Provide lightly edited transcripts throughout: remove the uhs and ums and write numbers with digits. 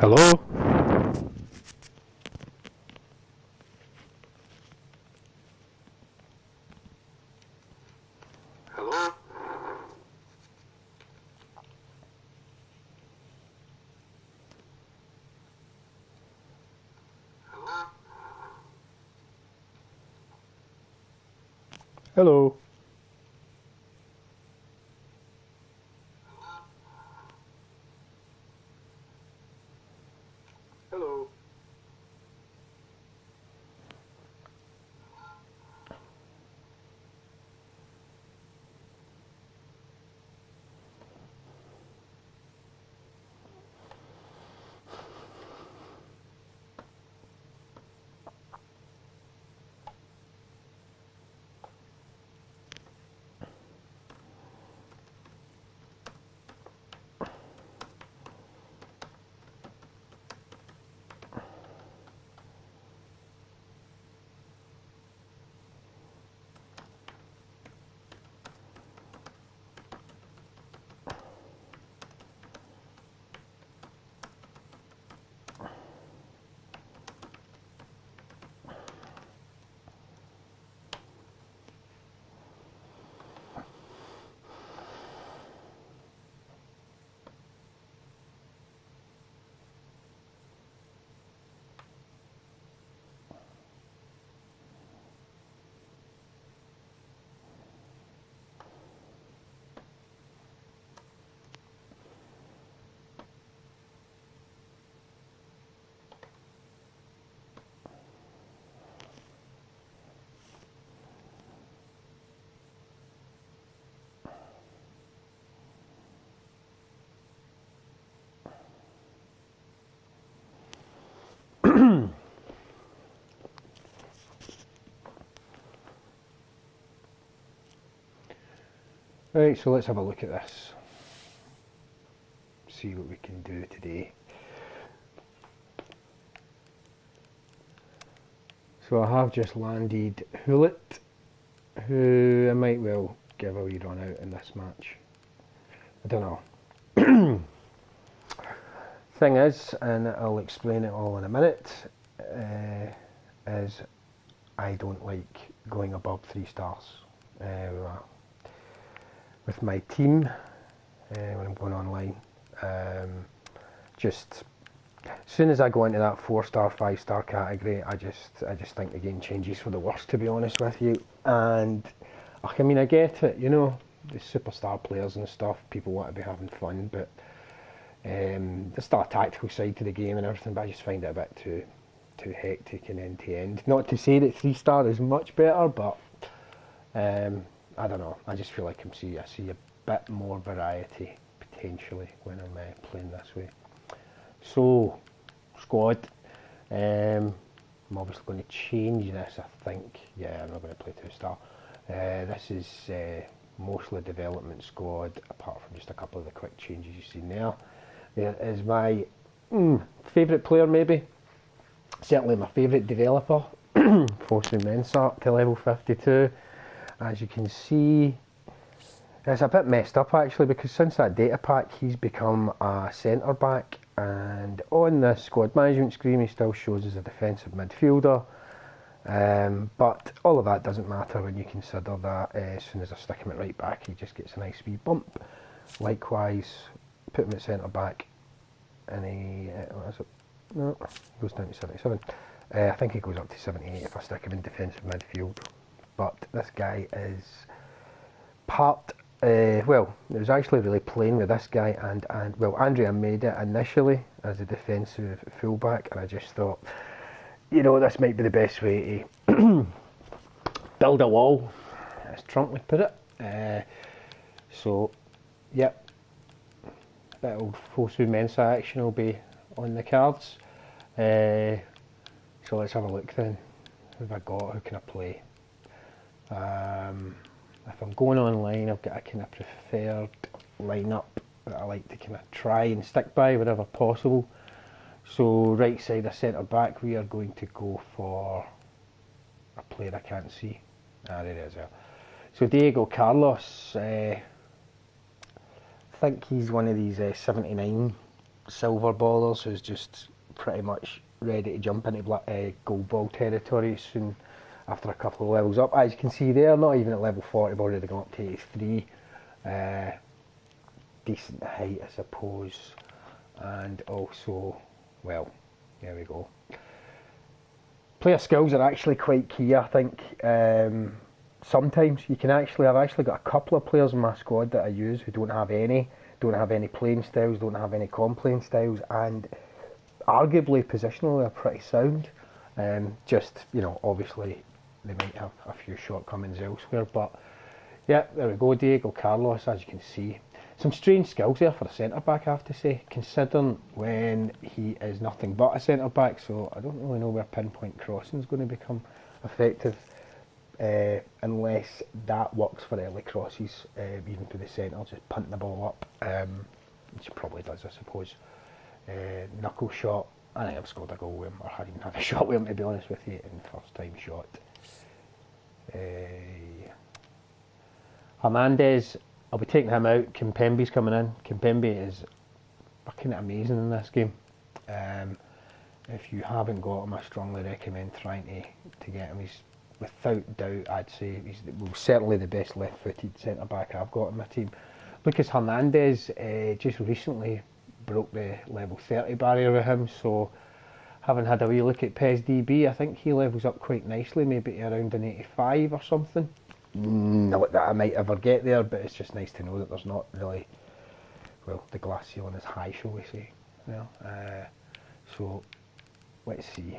Hello? Hello? Hello? Hello? Hello? Right, so let's have a look at this. See what we can do today. So I have just landed Hullet, who I might well give a wee run out in this match. I don't know. Thing is, and I'll explain it all in a minute, is I don't like going above 3 stars with my team when I'm going online. Just as soon as I go into that 4-star, 5-star category, I just think the game changes for the worse, to be honest with you. And I mean, I get it, you know, the superstar players and stuff, people want to be having fun, but there's still a tactical side to the game and everything, but I just find it a bit too hectic and end to end. Not to say that 3-star is much better, but I don't know. I just feel like I see a bit more variety potentially when I'm playing this way. So, squad. I'm obviously going to change this, I think. Yeah, I'm not going to play 2-star. This is mostly development squad, apart from just a couple of the quick changes you've seen there. There is my favourite player, maybe. Certainly my favourite developer, Fosu Mensah, up to level 52. As you can see, it's a bit messed up actually, because since that data pack he's become a centre back, and on the squad management screen he still shows as a defensive midfielder, but all of that doesn't matter when you consider that as soon as I stick him at right back he just gets a nice wee bump. Likewise, put him at centre back and he what is it? No, he goes down to 77. I think he goes up to 78 if I stick him in defensive midfield. But this guy is part. Well, it was actually really playing with this guy, and well, Andrea made it initially as a defensive fullback, and I just thought, you know, this might be the best way to build a wall, as Trump would put it. So, yep, bit of Fosu Mensah action will be on the cards. So let's have a look then. Who have I got? Who can I play? If I'm going online, I've got a kind of preferred lineup that I like to kind of try and stick by wherever possible. So right side of centre back, we are going to go for a player I can't see. There it is. So Diego Carlos, I think he's one of these 79 silver ballers who's just pretty much ready to jump into gold ball territory soon after a couple of levels up. As you can see there, not even at level 40, I've already gone up to 83. Decent height, I suppose, and also, well, there we go. Player skills are actually quite key, I think. Sometimes you can I've actually got a couple of players in my squad that I use who don't have any playing styles, don't have any comp-playing styles, and arguably positionally are pretty sound. Just, you know, obviously they might have a few shortcomings elsewhere, but yeah, there we go, Diego Carlos, as you can see. Some strange skills there for a centre-back, I have to say, considering when he is nothing but a centre-back, so I don't really know where pinpoint crossing is going to become effective, unless that works for early crosses, even through the centre, just punting the ball up, which probably does, I suppose. Knuckle shot, I think I've scored a goal with him, or I even had a shot with him, to be honest with you, in first time shot. Hernandez, I'll be taking him out. Kimpembe's coming in. Kimpembe is fucking amazing in this game. If you haven't got him, I strongly recommend trying to get him. He's, without doubt, I'd say he's certainly the best left-footed centre-back I've got in my team. Lucas Hernandez just recently broke the level 30 barrier with him, so having had a wee look at PES DB, I think he levels up quite nicely, maybe to around an 85 or something. Not that I might ever get there, but it's just nice to know that there's not really, well, the glass ceiling is high, shall we say. Well, so let's see.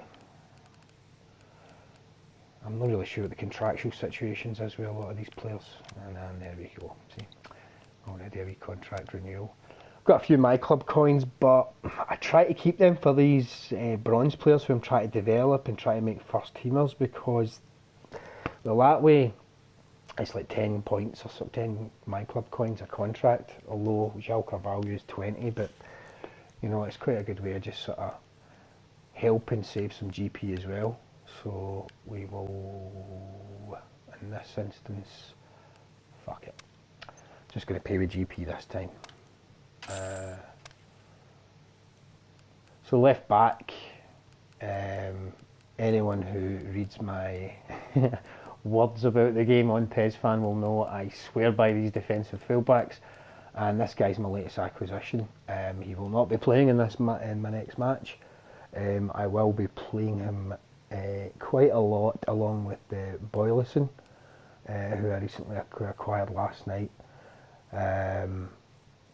I'm not really sure what the contractual situations is with a lot of these players. And there we go. See, already a wee contract renewal. I've got a few My Club coins, but I try to keep them for these bronze players who I'm trying to develop and try to make first teamers, because, well, that way it's like 10 points or so, 10 My Club coins a contract, although Jalker value is 20, but you know, it's quite a good way of just sort of helping save some GP as well. So we will, in this instance, fuck it, just going to pay with GP this time. So left back, anyone who reads my words about the game on PESFan will know I swear by these defensive fullbacks, and this guy's my latest acquisition. He will not be playing in this in my next match. I will be playing him quite a lot along with Boyleson, who I recently acquired last night.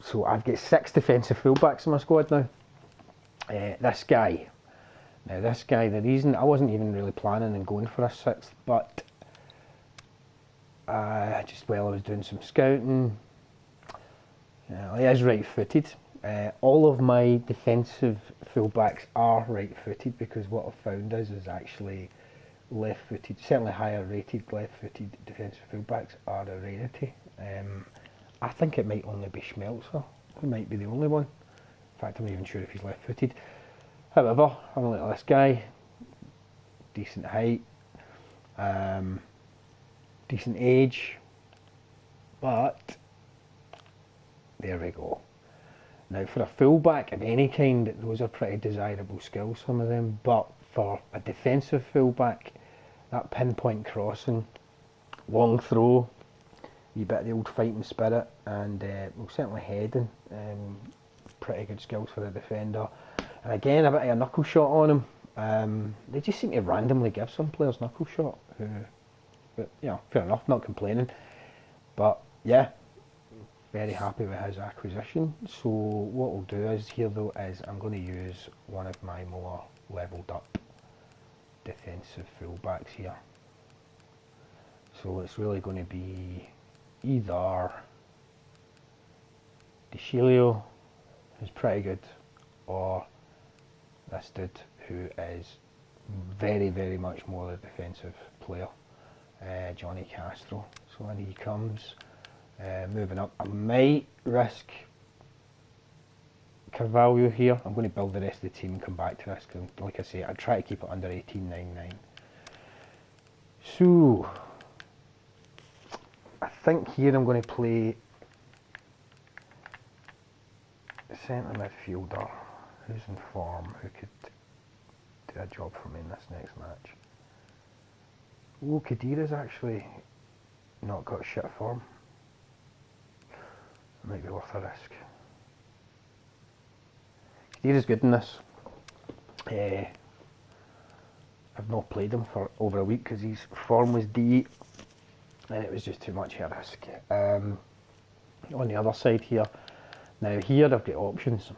So I've got 6 defensive fullbacks in my squad now. This guy, the reason I wasn't even really planning on going for a 6th, but just while I was doing some scouting, he is right-footed. All of my defensive fullbacks are right-footed, because what I've found is actually left-footed, certainly higher-rated left-footed defensive fullbacks are a rarity. I think it might only be Schmelzer who might be the only one. In fact, I'm not even sure if he's left-footed. However, I'm going to look at this guy. Decent height, decent age, but there we go. Now, for a fullback of any kind, those are pretty desirable skills, some of them, but for a defensive fullback, that pinpoint crossing, long throw, a bit of the old fighting spirit, and well, certainly heading, pretty good skills for a defender. And again, a bit of a knuckle shot on him. They just seem to randomly give some players knuckle shot, but you know, fair enough, not complaining. But yeah, very happy with his acquisition. So what we'll do is here though is I'm going to use one of my more levelled up defensive fullbacks here. So it's really going to be either Calcio, who's pretty good, or this dude who is very, very much more the defensive player, Johnny Castro. So in he comes. Moving up, I might risk Carvalho here. I'm going to build the rest of the team and come back to this, because like I say, I try to keep it under 18.99. So I think here I'm going to play centre midfielder. Who's in form? Who could do a job for me in this next match? Oh, Kadira's actually not got shit form. It might be worth a risk. Kadira's good in this. I've not played him for over a week because his form was D and it was just too much of a risk. On the other side here, now here I've got options.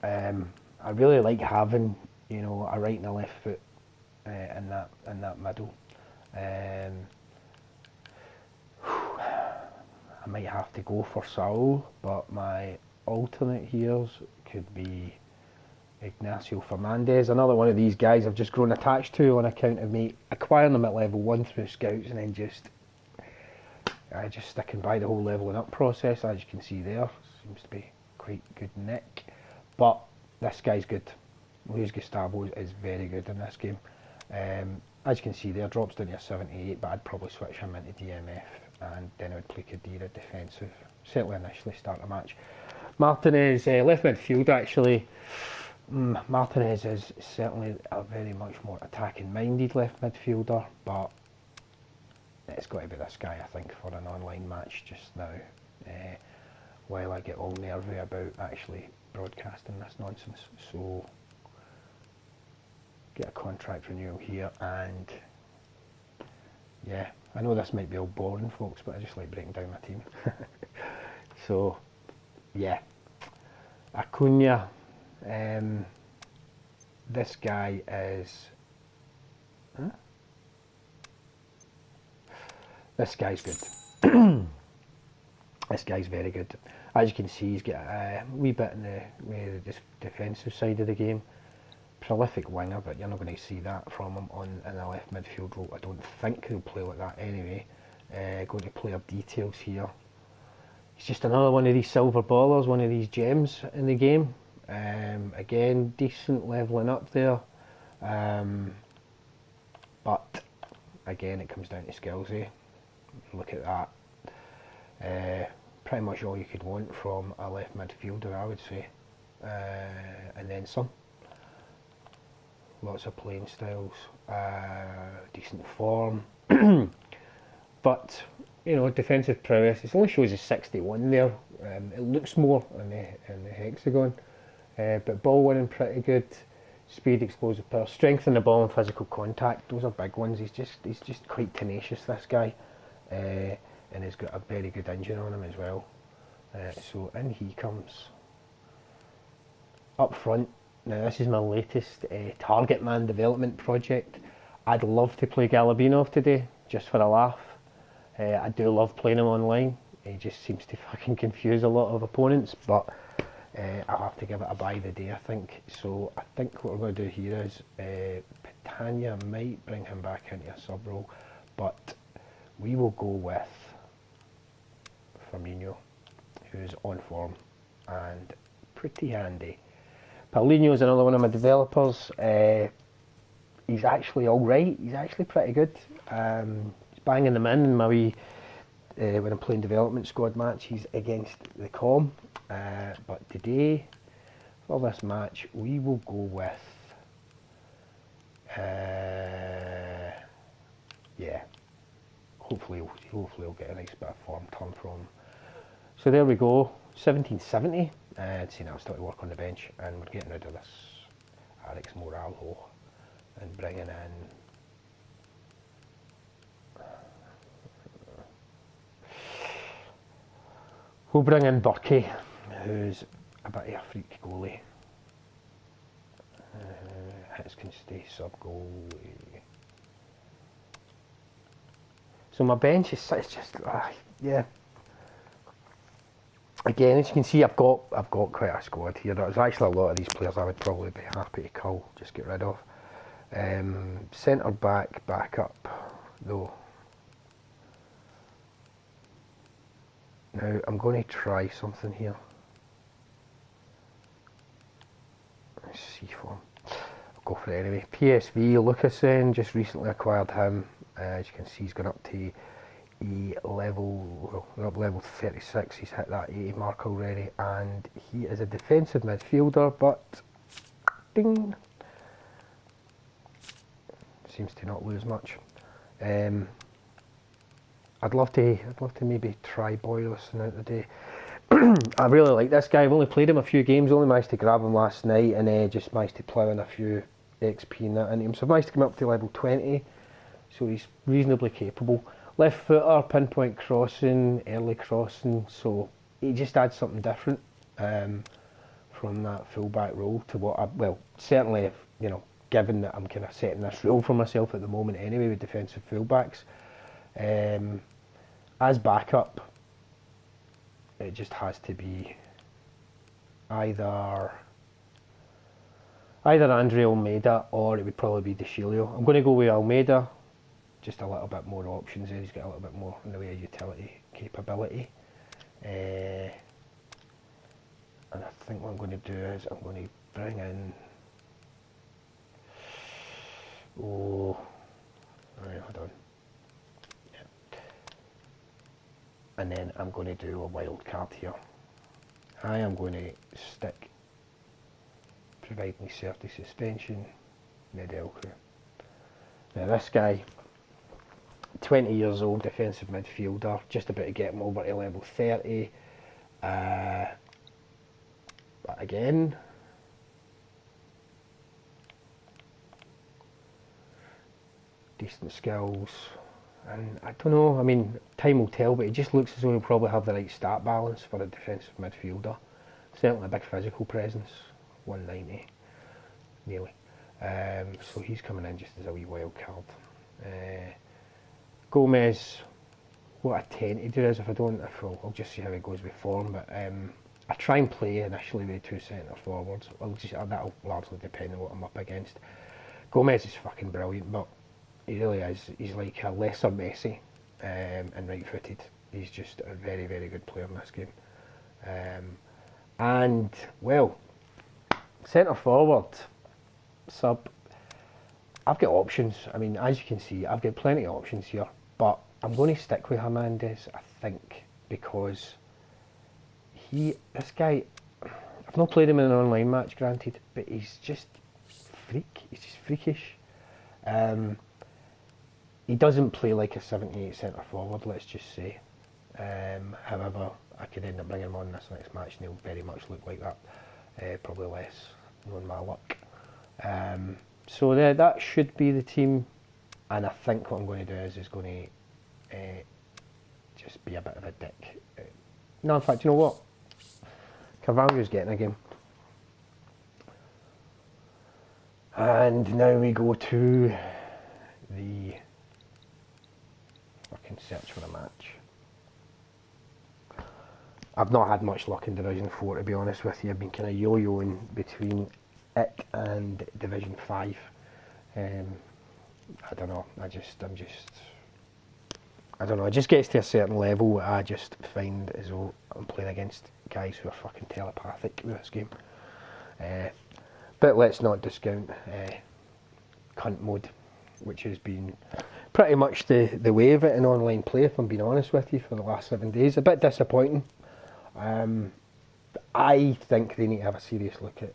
I really like having, you know, a right and a left foot in that middle. I might have to go for Saul, but my alternate here could be Ignacio Fernandez, another one of these guys I've just grown attached to on account of me acquiring them at level 1 through scouts and then just sticking by the whole leveling up process. As you can see there, seems to be quite good nick, but this guy's good. Luis Gustavo is very good in this game. As you can see there, drops down to a 78, but I'd probably switch him into DMF and then I would play Kadira defensive, certainly initially start a match. Martinez, left midfield actually. Martinez is certainly a very much more attacking minded left midfielder, but it's got to be this guy I think for an online match just now, while I get all nervy about actually broadcasting this nonsense. So get a contract renewal here, and yeah, I know this might be all boring folks, but I just like breaking down my team. So yeah, Acuna. This guy is. This guy's good. This guy's very good. As you can see, he's got a wee bit in the defensive side of the game. Prolific winger, but you're not going to see that from him in the left midfield role. I don't think he'll play like that anyway. Going to player details here. He's just another one of these silver ballers, one of these gems in the game. Again, decent levelling up there, but again it comes down to skills. Look at that, pretty much all you could want from a left midfielder, I would say, and then some. Lots of playing styles, decent form, but you know, defensive prowess. It only shows a 61 there. It looks more in the hexagon. But ball winning pretty good, speed, explosive power, strength in the ball and physical contact. Those are big ones. He's just quite tenacious, this guy, and he's got a very good engine on him as well. So in he comes. Up front. Now this is my latest target man development project. I'd love to play Galabinov today just for a laugh. I do love playing him online. He just seems to fucking confuse a lot of opponents, but I'll have to give it a buy the day, I think. So I think what we're going to do here is Petagna might bring him back into a sub role, but we will go with Firmino, who's on form and pretty handy. Paulinho is another one of my developers. He's actually alright, he's actually pretty good. He's banging them in my wee, when I'm playing development squad matches against the com. But today, for this match, we will go with, yeah, hopefully he'll get a nice bit of form turn from. So there we go, 1770. See now, start to work on the bench, and we're getting rid of this Alex Moralho and bringing in. We'll bring in Burkey, who's a bit of a freak goalie. Hits can stay sub goalie. So my bench is just yeah. Again, as you can see, I've got quite a squad here. There's actually a lot of these players I would probably be happy to cull, just get rid of. Centre back up though. Now I'm going to try something here. Let's see form. I'll go for it anyway. PSV Lucasen, just recently acquired him. As you can see, he's gone up to We're up level 36, he's hit that 80 mark already, and he is a defensive midfielder, but ding, seems to not lose much. I'd love to maybe try Boylisson out today. I really like this guy. I've only played him a few games, only managed to grab him last night, and just managed to plough in a few XP in that into him. So I've managed to come up to level 20, so he's reasonably capable. Left footer, pinpoint crossing, early crossing, so he just adds something different from that fullback role to what certainly if, given that I'm kind of setting this role for myself at the moment anyway with defensive fullbacks. As backup, it just has to be either Andre Almeida or it would probably be Thistle. I'm going to go with Almeida. Just a little bit more options there. He's got a little bit more in the way of utility capability. And I think what I'm going to do is I'm going to bring in... hold on. Yeah. And then I'm going to do a wild card here. I am going to stick, provide me safety suspension, Nedelku. Now this guy, 20 years old, defensive midfielder, just about to get him over to level 30. But again, decent skills, and I don't know, I mean, time will tell, but he just looks as though he'll probably have the right stat balance for a defensive midfielder. Certainly a big physical presence, 190, nearly. So he's coming in just as a wee wild card. Gomez, what I tend to do is I'll just see how it goes with form, but I try and play initially with 2 centre forwards. That'll largely depend on what I'm up against. Gomez is fucking brilliant, but he really is. He's like a lesser Messi and right-footed. He's just a very, very good player in this game. And, well, centre forward, sub, I've got options. I mean, as you can see, I've got plenty of options here, but I'm going to stick with Hernandez, I think, because this guy, I've not played him in an online match, granted, but he's just freakish. He doesn't play like a 78 centre forward, let's just say. However, I could end up bringing him on this next match and he'll very much look like that. Probably less, knowing my luck. So that should be the team, and I think what I'm going to do is going to just be a bit of a dick. No, in fact, you know what? Carvalho's getting a game. And now we go to the fucking search for a match. I've not had much luck in Division 4, to be honest with you. I've been kind of yo-yoing between it and Division 5. I don't know, I don't know, it just gets to a certain level I just find as though I'm playing against guys who are fucking telepathic with this game. But let's not discount cunt mode, which has been pretty much the way of it in online play, if I'm being honest with you, for the last 7 days. A bit disappointing. I think they need to have a serious look at,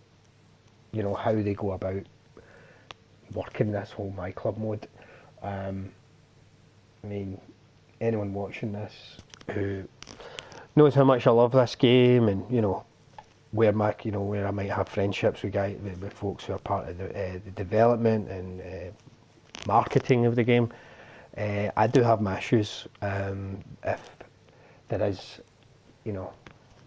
how they go about working this whole My Club mode. I mean, anyone watching this who knows how much I love this game, and where I might have friendships with folks who are part of the development and marketing of the game. I do have my issues if there is,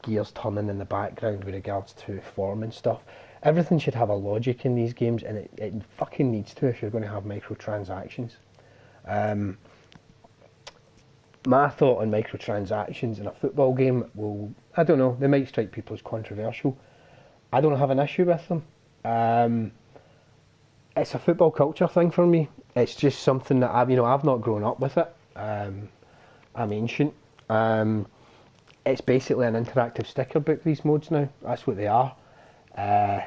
gears turning in the background with regards to form and stuff. Everything should have a logic in these games, and it fucking needs to if you're going to have microtransactions. My thought on microtransactions in a football game I don't know, they might strike people as controversial. I don't have an issue with them. It's a football culture thing for me. It's just something that I've not grown up with it. I'm ancient. It's basically an interactive sticker book, these modes now. That's what they are. I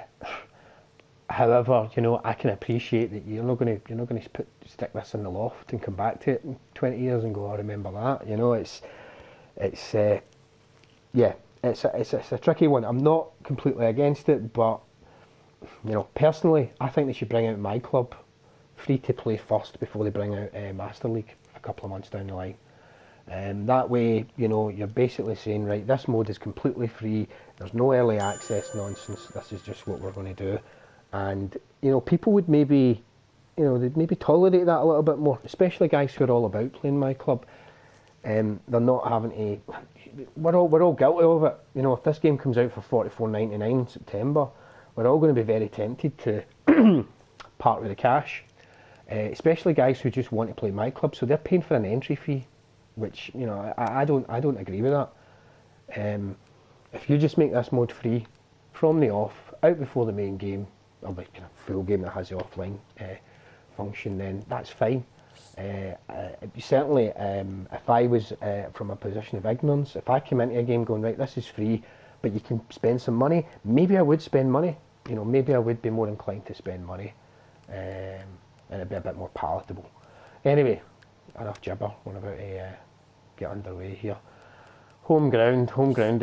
However, you know, I can appreciate that you're not going to stick this in the loft and come back to it in 20 years and go, I remember that. You know, it's yeah, it's a tricky one. I'm not completely against it, but you know, personally, I think they should bring out my club free to play first before they bring out Master League a couple of months down the line. That way, you know, you're basically saying, right, this mode is completely free. There's no early access nonsense. This is just what we're going to do. And, you know, people would maybe, you know, they'd maybe tolerate that a little bit more, especially guys who are all about playing my club. They're not having to, we're all guilty of it. You know, if this game comes out for $44.99 in September, we're all going to be very tempted to part with the cash. Especially guys who just want to play my club, so they're paying for an entry fee, which, you know, I don't agree with that. If you just make this mode free from the off, out before the main game, or the kind of full game that has the offline function, then that's fine. Certainly, if I was from a position of ignorance, if I came into a game going, right, this is free, but you can spend some money, maybe I would spend money. You know, maybe I would be more inclined to spend money, and it'd be a bit more palatable. Anyway, enough gibber. We're about to get underway here. Home ground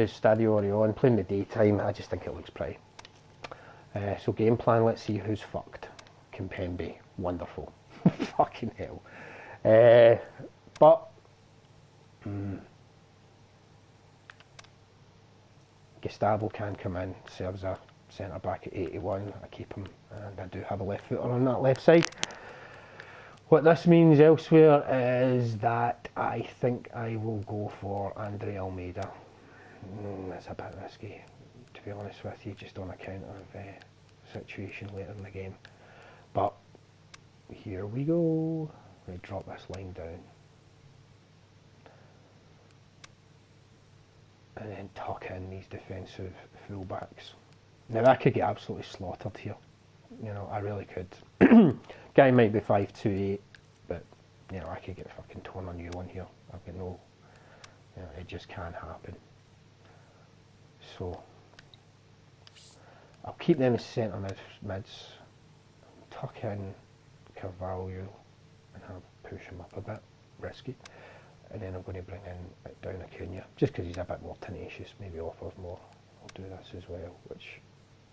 is Stadio Orion, playing the daytime. I just think it looks pretty. So game plan, let's see who's fucked. Kimpembe, wonderful. Fucking hell. But Gustavo can come in, serves a centre back at 81. I keep him, and I do have a left footer on that left side. What this means elsewhere is that I think I will go for Andre Almeida. That's a bit risky, to be honest with you, just on account of situation later in the game. But here we go. We drop this line down. And then tuck in these defensive fullbacks. Now I could get absolutely slaughtered here. You know, I really could. Guy might be 5'2", but you know, I could get fucking torn a new one here. I've got no, you know, it just can't happen. So I'll keep them as centre mids, tuck in Carvalho and push him up a bit, risky. And then I'm going to bring in down Acuna, just because he's a bit more tenacious, maybe offers more. I'll do this as well, which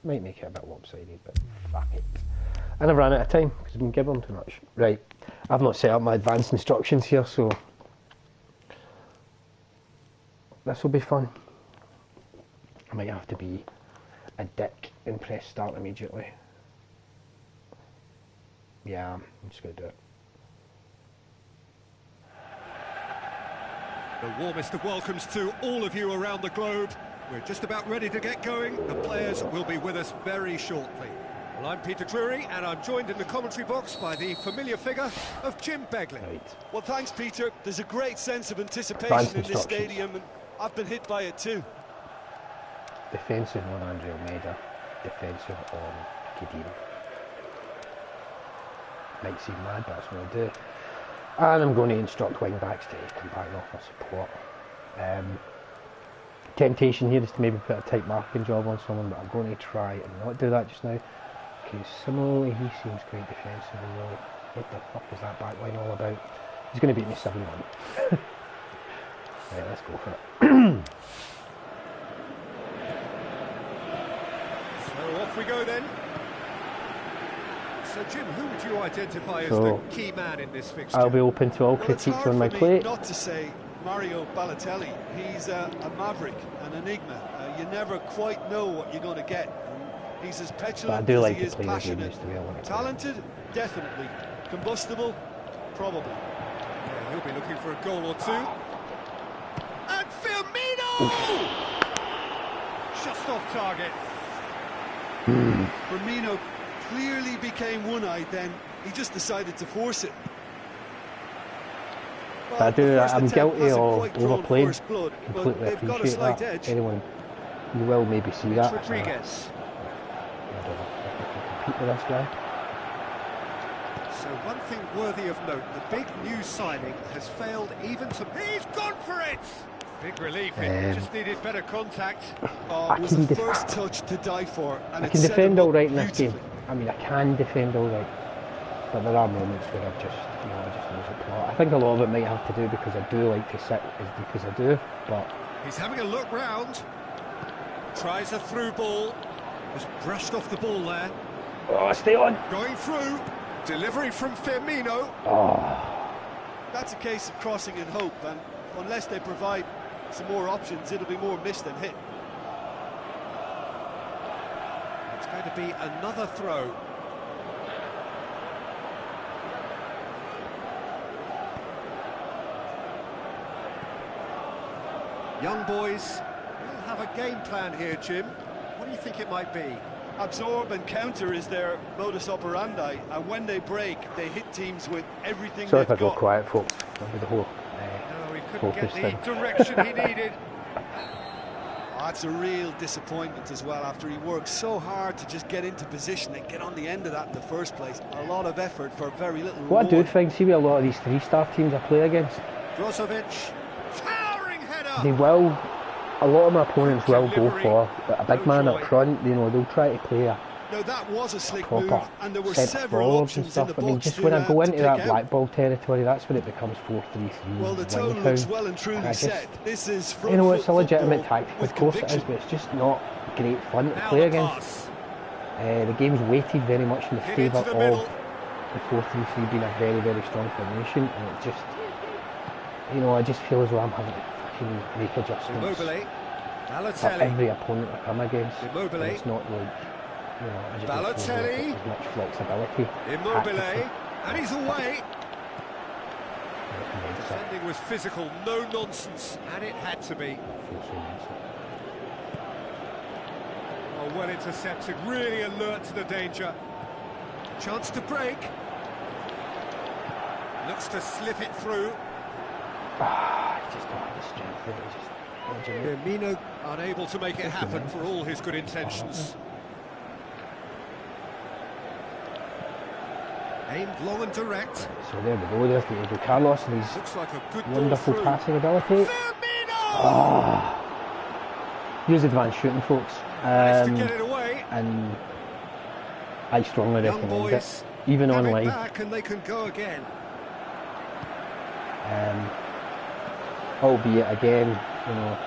might make it a bit lopsided, but fuck it. And I've run out of time because I've been gibbering too much. Right, I've not set up my advanced instructions here, so this will be fun. I might have to be a dick and press start immediately. Yeah, I'm just going to do it. The warmest of welcomes to all of you around the globe. We're just about ready to get going. The players will be with us very shortly. Well, I'm Peter Drury, and I'm joined in the commentary box by the familiar figure of Jim Begley. Right. Well, thanks, Peter. There's a great sense of anticipation in this stadium, and I've been hit by it too. Defensive on Andre Almeida, defensive on Khedira. Might seem mad, but that's what I'll do. And I'm going to instruct wing backs to come back and offer support. Temptation here is to maybe put a tight marking job on someone, but I'm going to try and not do that just now. Okay, similarly, he seems quite defensive as well. What the fuck is that back line all about? He's going to beat me 7-1. Right, let's go for it. So off we go then. So Jim, who would you identify as the key man in this fixture? I'll be open to all critiques on my plate. Not to say Mario Balotelli. He's a maverick, an enigma. You never quite know what you're going to get. He's as petulant as he is passionate. Talented, definitely. Combustible, probably. Yeah, he'll be looking for a goal or two. And Firmino! Just off target. Firmino clearly became one-eyed then. He just decided to force it. Well, I'm guilty of overplaying. Completely appreciate that. Edge. Anyone, you will maybe see that. Rodriguez. I don't know if I can compete with this guy. So one thing worthy of note, the big new signing has failed even to... He's gone for it! Big relief, it just needed better contact. It was the first touch to die for. And I can defend all right in this game. I mean, I can defend all right, but there are moments where I just lose the plot. I think a lot of it might have to do because I do like to sit as deep as I do, but... He's having a look round. Tries a through ball. Just brushed off the ball there. Oh, stay on! Going through. Delivery from Firmino. Oh. That's a case of crossing in hope, and unless they provide some more options, it'll be more missed than hit. It's going to be another throw. Young boys will have a game plan here, Jim. What do you think it might be? Absorb and counter is their modus operandi, and when they break, they hit teams with everything Sorry they've if I go got. quiet, folks. With the whole No, he couldn't get focus the direction he needed. Oh, that's a real disappointment as well, after he worked so hard to just get into position and get on the end of that in the first place. A lot of effort for very little What I do reward. find, see with a lot of these 3-star teams I play against, Brozovic, towering header. they will, a lot of my opponents will go Delivery. for a big No man joy. up front. You know, they'll try to play a No, that was a slick proper move, and there were centre several forwards and options in the stuff. I mean, box just to, when I go to into that pick out. black ball territory, that's when it becomes 4-3-3. Well, the total wing looks town. well and truly I just- set. This is front You know, foot it's a legitimate football tactic, with of course it is, conviction. but it's just not great fun to Now play the against. pass. The game's weighted very much in the Hit favour into of the middle. the 4-3-3 being a very, very strong formation, and it just, you know, I just feel as though I'm having to fucking make adjustments Immobile. for Balotelli. every opponent I come against. Immobile. And it's not like, you know, I just don't feel Balotelli. like as much flexibility. Immobile. tactically. And he's away. It makes it Defending was physical, no nonsense, and it had to be. feel so mental. Oh, well intercepted, really alert to the danger. Chance to break. Looks to slip it through. I just don't have the strength of it. It's just legendary. Firmino unable to make it happen for all his good intentions. Aimed long and direct. So there we go, there's Diego Carlos and his Looks like a good ball wonderful through. passing ability. Firmino! Use advanced shooting, folks. Managed to get it away. And I strongly Young recommend boys it, even have it online. back and they can go again. Albeit again, you know,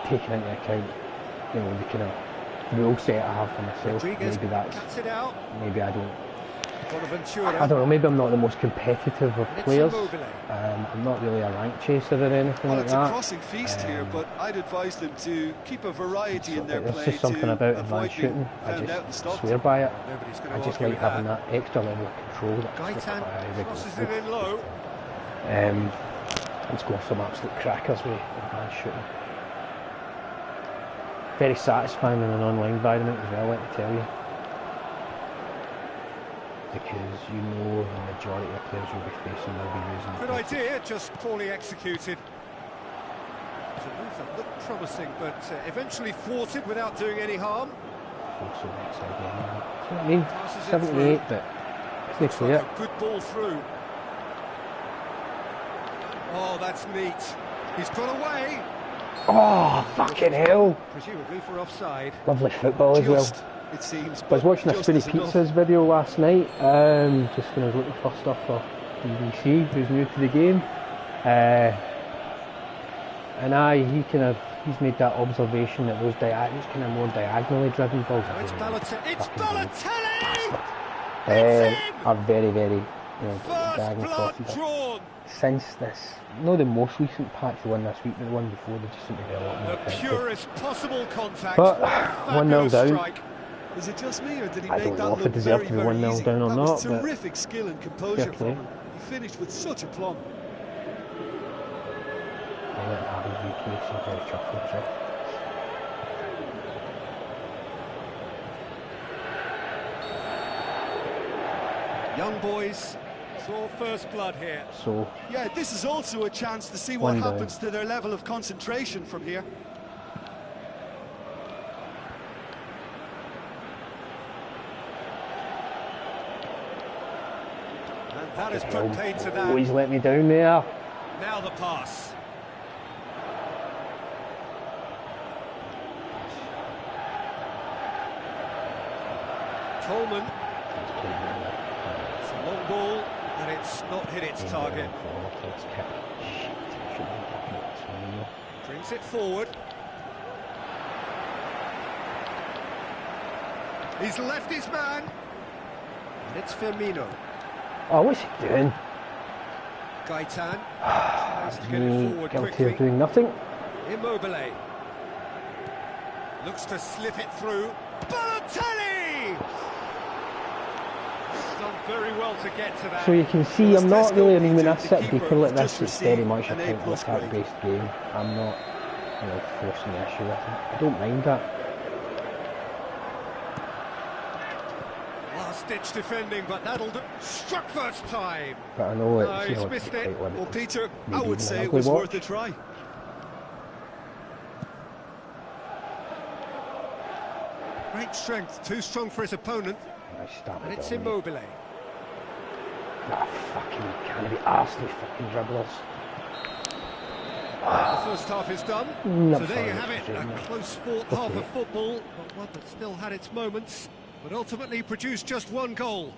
taking into account, you know, the kind of rule set I have for myself. Rodriguez Maybe that's, cuts it out. maybe I don't. Bonaventura. I don't know. Maybe I'm not the most competitive of It's players. Immobile. I'm not really a rank chaser or anything Well, like it's a that. crossing feast here, but I'd advise them to keep a variety in their There's play just something to about avoid advanced being shooting. I found out and just stopped. swear by it. Nobody's going I to just argue like with having that. that extra level of control. That Gaitan crosses it in low. Let's go for some absolute crackers with advanced shooting. Very satisfying in an online environment as well, let me tell you. Because you know the majority of players you'll be facing will be using Good it. idea, just poorly executed. It's a move that looked promising, but eventually thwarted without doing any harm. Also next again. You know what I mean? Passes it 78, but it's Looks not like clear. a good ball through. Oh, that's neat. He's got away. Oh, fucking hell! Presumably for offside. Lovely football as well. Just, it seems. I was watching a just Spinny is enough. Pizzas video last night, just when I was looking for stuff for BBC, who's new to the game. And he's made that observation that those kind of more diagonally driven balls Oh, it's Balotelli. It's fucking brilliant. Balotelli! Are very, very, you know, First diagonal blood crosses. drawn. Since this, not the most recent patch, the one this week, but the one before, they just seem to be a lot more The effective. purest possible contact. But What a 1-0 fabulous down. strike. Is it just me, or did he I make don't that know if it look deserved very, to be very 1-0 easy? down or That not, was but terrific skill and composure fair from play. him. He finished with such aplomb. I'll let Harry recreate some very chuffed, so. Young boys saw first blood here. So, Yeah, this is also a chance to see what One down. happens to their level of concentration from here. And that has put paid to that. always let me down there. Now the pass. Coleman. It's a long ball, and it's not hit its target. Brings it forward. He's left his man. And it's Firmino. Oh, what's he doing? Gaitan tries to get it forward Guilty of quickly. doing nothing. Immobile looks to slip it through. Balotelli! He's done very well to get to that. So you can see I'm not really, I mean, when I sit deeper like this, it's very much a an point A+ attack based game. I'm not, you know, forcing the issue with it. I don't mind that. Last-ditch defending, but that'll do. Struck first time. But I know No, it's, he's you know, missed it's it. quite limited. Well, Peter, I Maybe would even say an it ugly was watch. worth a try. Great strength, too strong for his opponent. Nice start And with it's Dominic. Immobile. Ah, fucking, can't be arsed, these fucking dribblers. The first half is done. No, So there you sorry, have it, Mr. a Chairman. close fought half Okay. of football, but one that still had its moments, but ultimately produced just one goal.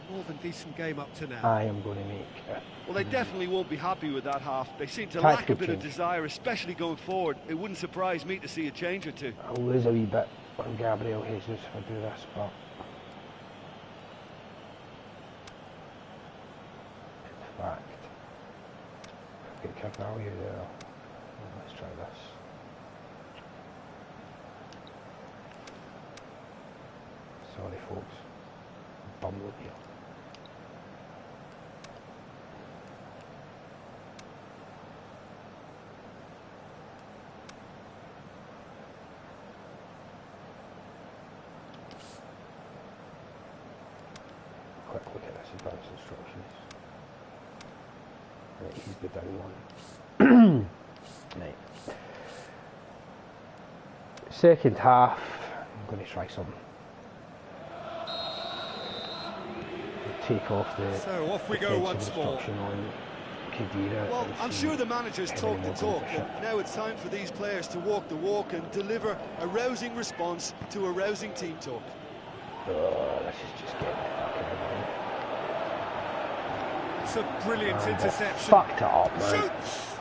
A more than decent game up to now. I am going to make it. Well, they definitely won't be happy with that half. They seem to Tactical lack a bit of change. desire, especially going forward. It wouldn't surprise me to see a change or two. I'll lose a wee bit on Gabriel Jesus if I do this, but in fact, get kick value there. Let's try this. Sorry, folks. Bumble here. Quick look at this advanced instructions. Right, he's the down one. Right. Second half, I'm going to try something. Take off the So off we go defensive once more. instruction on Khedira. Well, and I'm see sure the managers how talk many the more goals talk, they and ship. now it's time for these players to walk the walk and deliver a rousing response to a rousing team talk. Oh, this is just getting fucking annoying. It's a brilliant And interception. fucked it up, man. Shoots!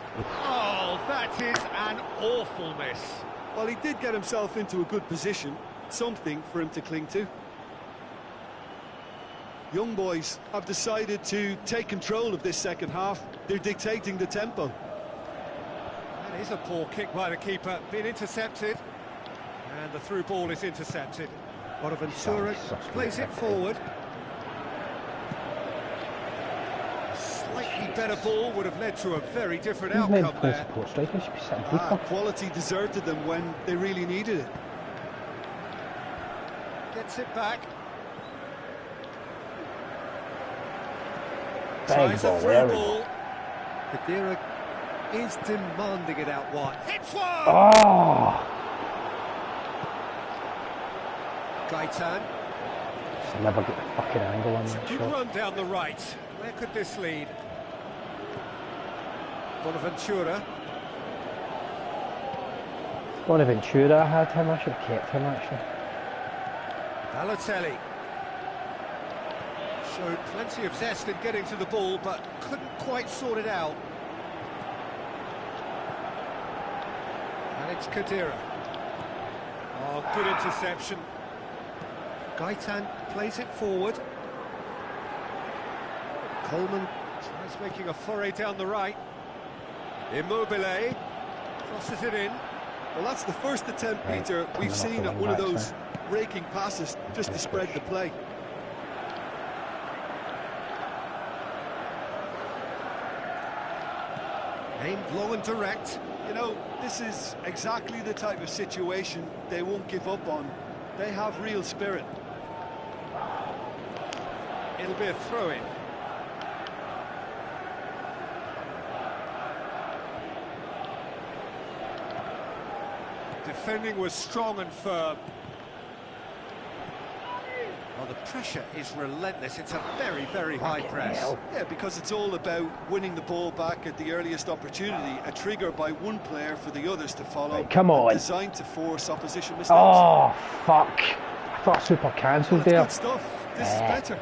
Oh, that is an awful miss. Well, he did get himself into a good position, something for him to cling to. Young boys have decided to take control of this second half. They're dictating the tempo. That is a poor kick by the keeper, been intercepted. And the through ball is intercepted. Bonaventura plays it forward. Slightly better ball would have led to a very different He's meant to outcome play there. support striker, should be sitting deeper. Quality deserted them when they really needed it. Gets it back. Big Tries a ball, through there we ball. Khedira is demanding it out wide. Hits one! Oh! Gaitan. Just never get the fucking angle on that Good shot. run down the right. Where could this lead? Bonaventura. Bonaventura, I had him, I should have kept him actually. Balotelli. Showed plenty of zest in getting to the ball, but couldn't quite sort it out. And it's Khedira. Oh, good interception. Gaitan plays it forward. Coleman tries making a foray down the right. Immobile crosses it in. Well, that's the first attempt, Right, Peter, coming we've off seen the at wing one of backs those now. raking passes just to spread the play. Aimed long and direct. You know, this is exactly the type of situation they won't give up on. They have real spirit. It'll be a throw-in. Defending was strong and firm. Well, the pressure is relentless. It's a very, very high press. hell. Yeah, because it's all about winning the ball back at the earliest opportunity, a trigger by one player for the others to follow. Right, come on. Designed to force opposition mistakes. Oh, fuck. I thought super cancelled That's there. good stuff. This is better.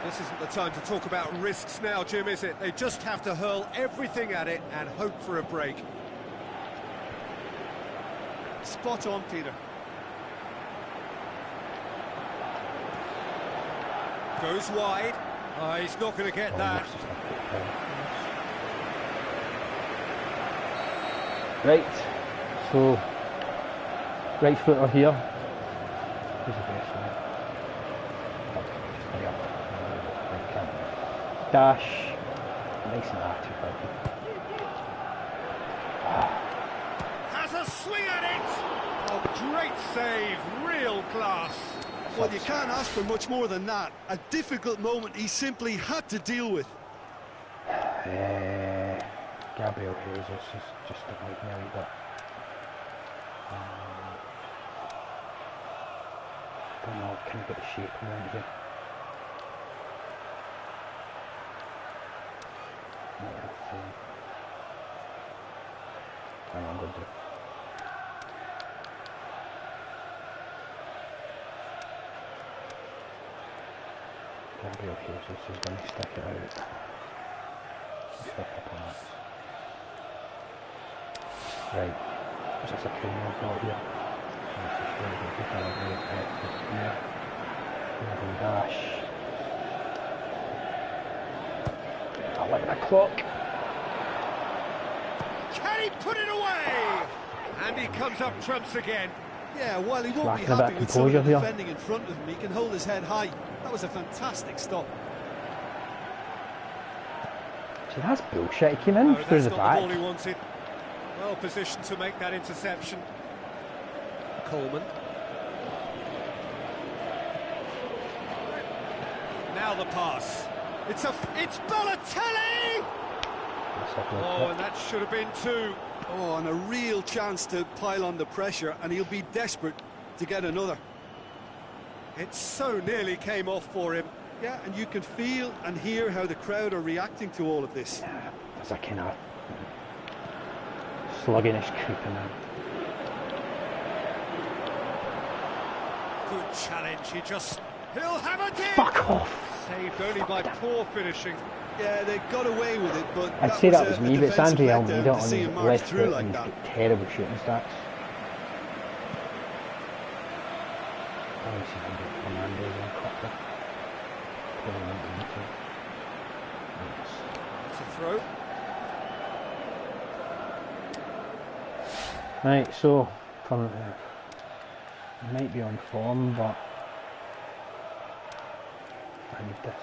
This isn't the time to talk about risks now, Jim, is it? They just have to hurl everything at it and hope for a break. Spot on, Peter. Goes wide. He's not going to get that. Right, so right footer here. Who's the best one? Hurry up. Dash. Nice and hard, Has a swing at it! Oh, great save, real class. Well, you can't ask for much more than that. A difficult moment he simply had to deal with. Gabriel Jesus is just like me a wee bit. Don't know, can I get the shape around again? I know I'm going to do. Gabriel Jesus is going to stick it out. Stick up on that. Right. There's just a criminal not here. Dash. I like the clock. Can he put it away? And he comes up trumps again. Yeah, while he won't be happy with someone defending in front of him, he can hold his head high. That was a fantastic stop. See, that's bullshit. He came in through the back. The ball he wanted. Well positioned to make that interception. Coleman. Now the pass. It's Balotelli! Oh, and that should have been two. Oh, and a real chance to pile on the pressure, and he'll be desperate to get another. It so nearly came off for him. Yeah, and you can feel and hear how the crowd are reacting to all of this. Yeah, there's a kind of sluggishness creeping in. Good challenge, he'll have a dig! Fuck off! Saved only by poor finishing. Yeah, they got away with it, but I'd say that was me, but it's Andre Almeida on his left foot and he's got terrible shooting stats. Probably see if I can get Fernandez in quicker. It's a throw. Right, so he might be on form, but I need this.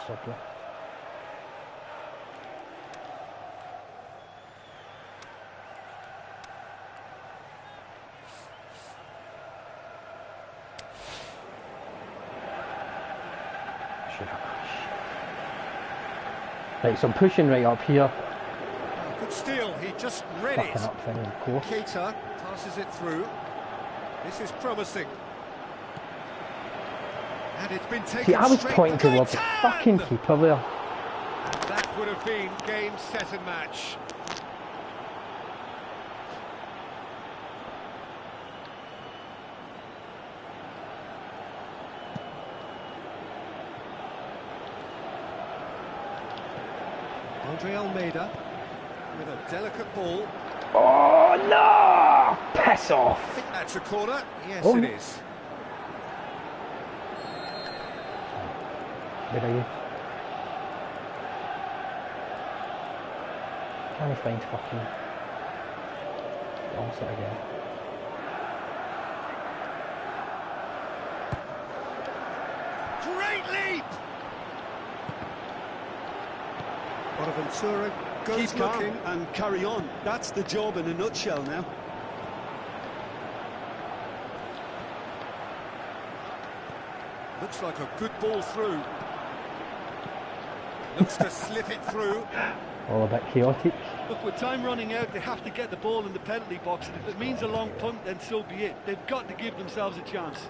Stop. Right, so I'm pushing right up here. Good steal, he just read it. Up thing, of course. Keita passes it through. This is promising. And it's been taken. See, I was pointing towards the fucking keeper there. That would have been game, set and match. Andre Almeida with a delicate ball. Oh no! Piss off! I think that's a corner. Yes, it is. Where are you? Trying to find fucking offset again. Great leap! Bonaventura goes Keep calm looking and carry on. That's the job in a nutshell now. Looks like a good ball through. Looks to slip it through. All a bit chaotic. Look, with time running out, they have to get the ball in the penalty box, and if it means a long punt, then so be it. They've got to give themselves a chance.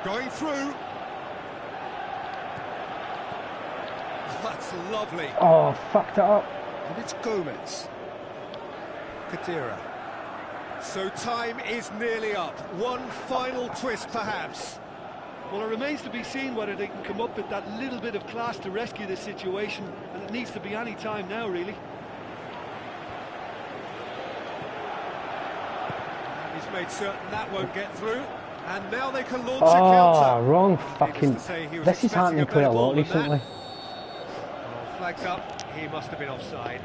Going through. That's lovely. Oh, fucked it up. And it's Gomez. Kadira. So time is nearly up. One final twist, perhaps. Well, it remains to be seen whether they can come up with that little bit of class to rescue this situation, and it needs to be any time now, really. And he's made certain that won't get through, and now they can launch a Oh, counter. wrong fucking... This is happening quite a lot recently. Well, flagged up, he must have been offside.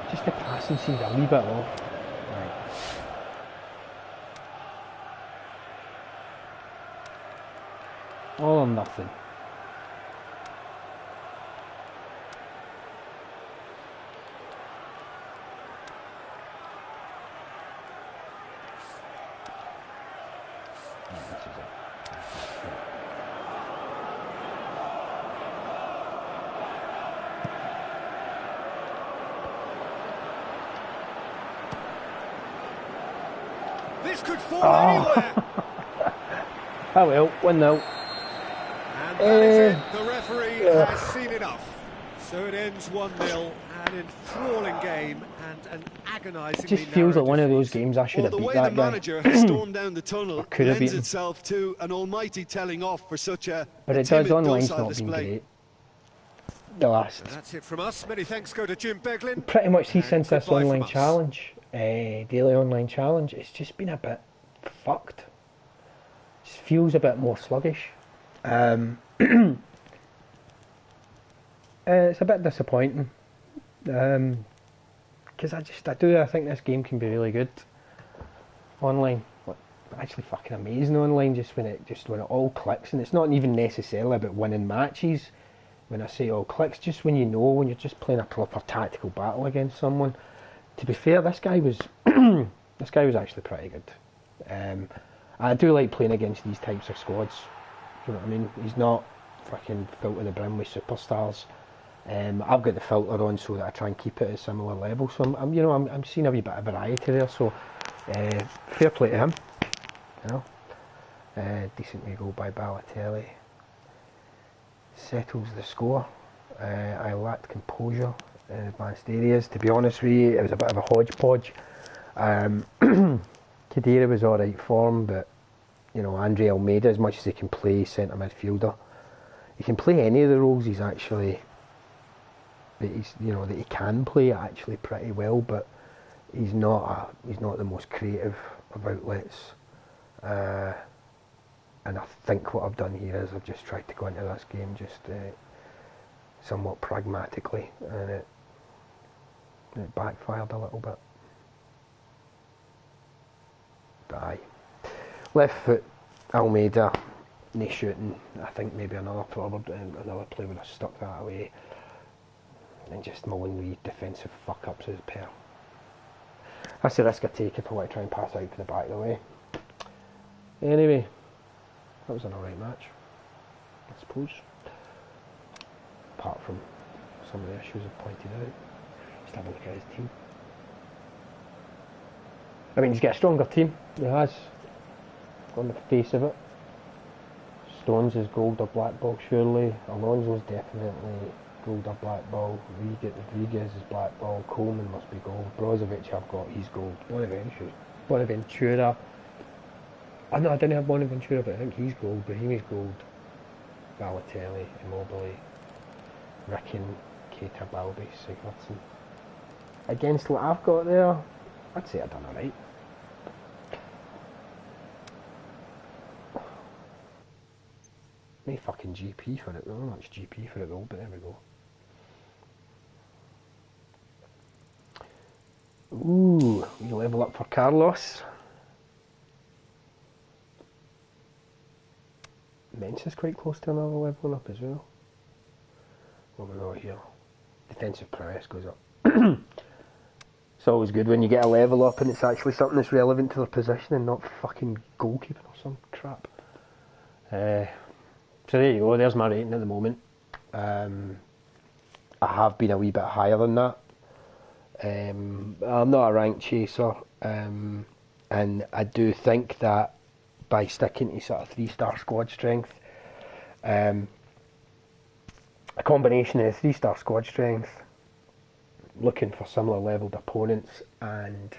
Just the passing seems a wee bit off. Right. All or nothing. This is it. This could fall anywhere. Oh well, 1-0. And that is it. The referee has seen enough. So it ends 1-0, an enthralling game and an agonisingly It just feels like one of those games I should have beat that guy. The way the manager has stormed down the tunnel could have lends beaten. itself to an almighty telling off for such a But it timid, does, online's docile not been display. great. The last... And that's it from us. Many thanks go to Jim Beglin. Pretty much since this goodbye from online us. challenge, daily online challenge, it's just been a bit fucked. Just feels a bit more sluggish. It's a bit disappointing. Because I think this game can be really good online. Like, actually fucking amazing online just when it all clicks, and it's not even necessarily about winning matches. When I say all clicks, just when you're just playing a proper tactical battle against someone. To be fair, this guy was actually pretty good. I do like playing against these types of squads. You know what I mean? He's not fucking filled to the brim with superstars. I've got the filter on so that I try and keep it at a similar level. So I'm seeing a wee bit of variety there. So fair play to him. You know, decent wee goal by Balotelli. Settles the score. I lacked composure in advanced areas. To be honest with you, it was a bit of a hodgepodge. Kadira was alright form, but you know, Andre Almeida, as much as he can play centre midfielder, he can play any of the roles. He's actually, that he can play actually pretty well, but he's not the most creative of outlets. And I think what I've done here is I've just tried to go into this game just somewhat pragmatically, and it backfired a little bit. But aye. Left foot, Almeida, no shooting. I think maybe another player would have stuck that away. And just my one wee defensive fuck-ups is pair. That's the risk I take if I want to try and pass out to the back of the way. Anyway, that was an alright match, I suppose. Apart from some of the issues I've pointed out. Just have a look at his team. I mean, he's got a stronger team, he has, on the face of it. Stones is gold or black ball, surely. Alonso's definitely gold or black ball. Rodriguez is black ball. Coleman must be gold. Brozovic I've got, he's gold. Bonaventura. I didn't have Bonaventura, but I think he's gold. Brahimi's gold. Balotelli, Immobile, Ricken, Keita, Balbi, Sigurdsson. Against what I've got there, I'd say I've done alright. No fucking GP for it though, not much GP for it though, but there we go. Ooh, we level up for Carlos. Mensa's quite close to another leveling up as well. What we got here? Defensive prowess goes up. It's always good when you get a level up and it's actually something that's relevant to their position and not fucking goalkeeping or some crap. So there you go, there's my rating at the moment. I have been a wee bit higher than that. I'm not a rank chaser, and I do think that by sticking to sort of 3-star squad strength, A combination of 3-star squad strength, looking for similar levelled opponents, and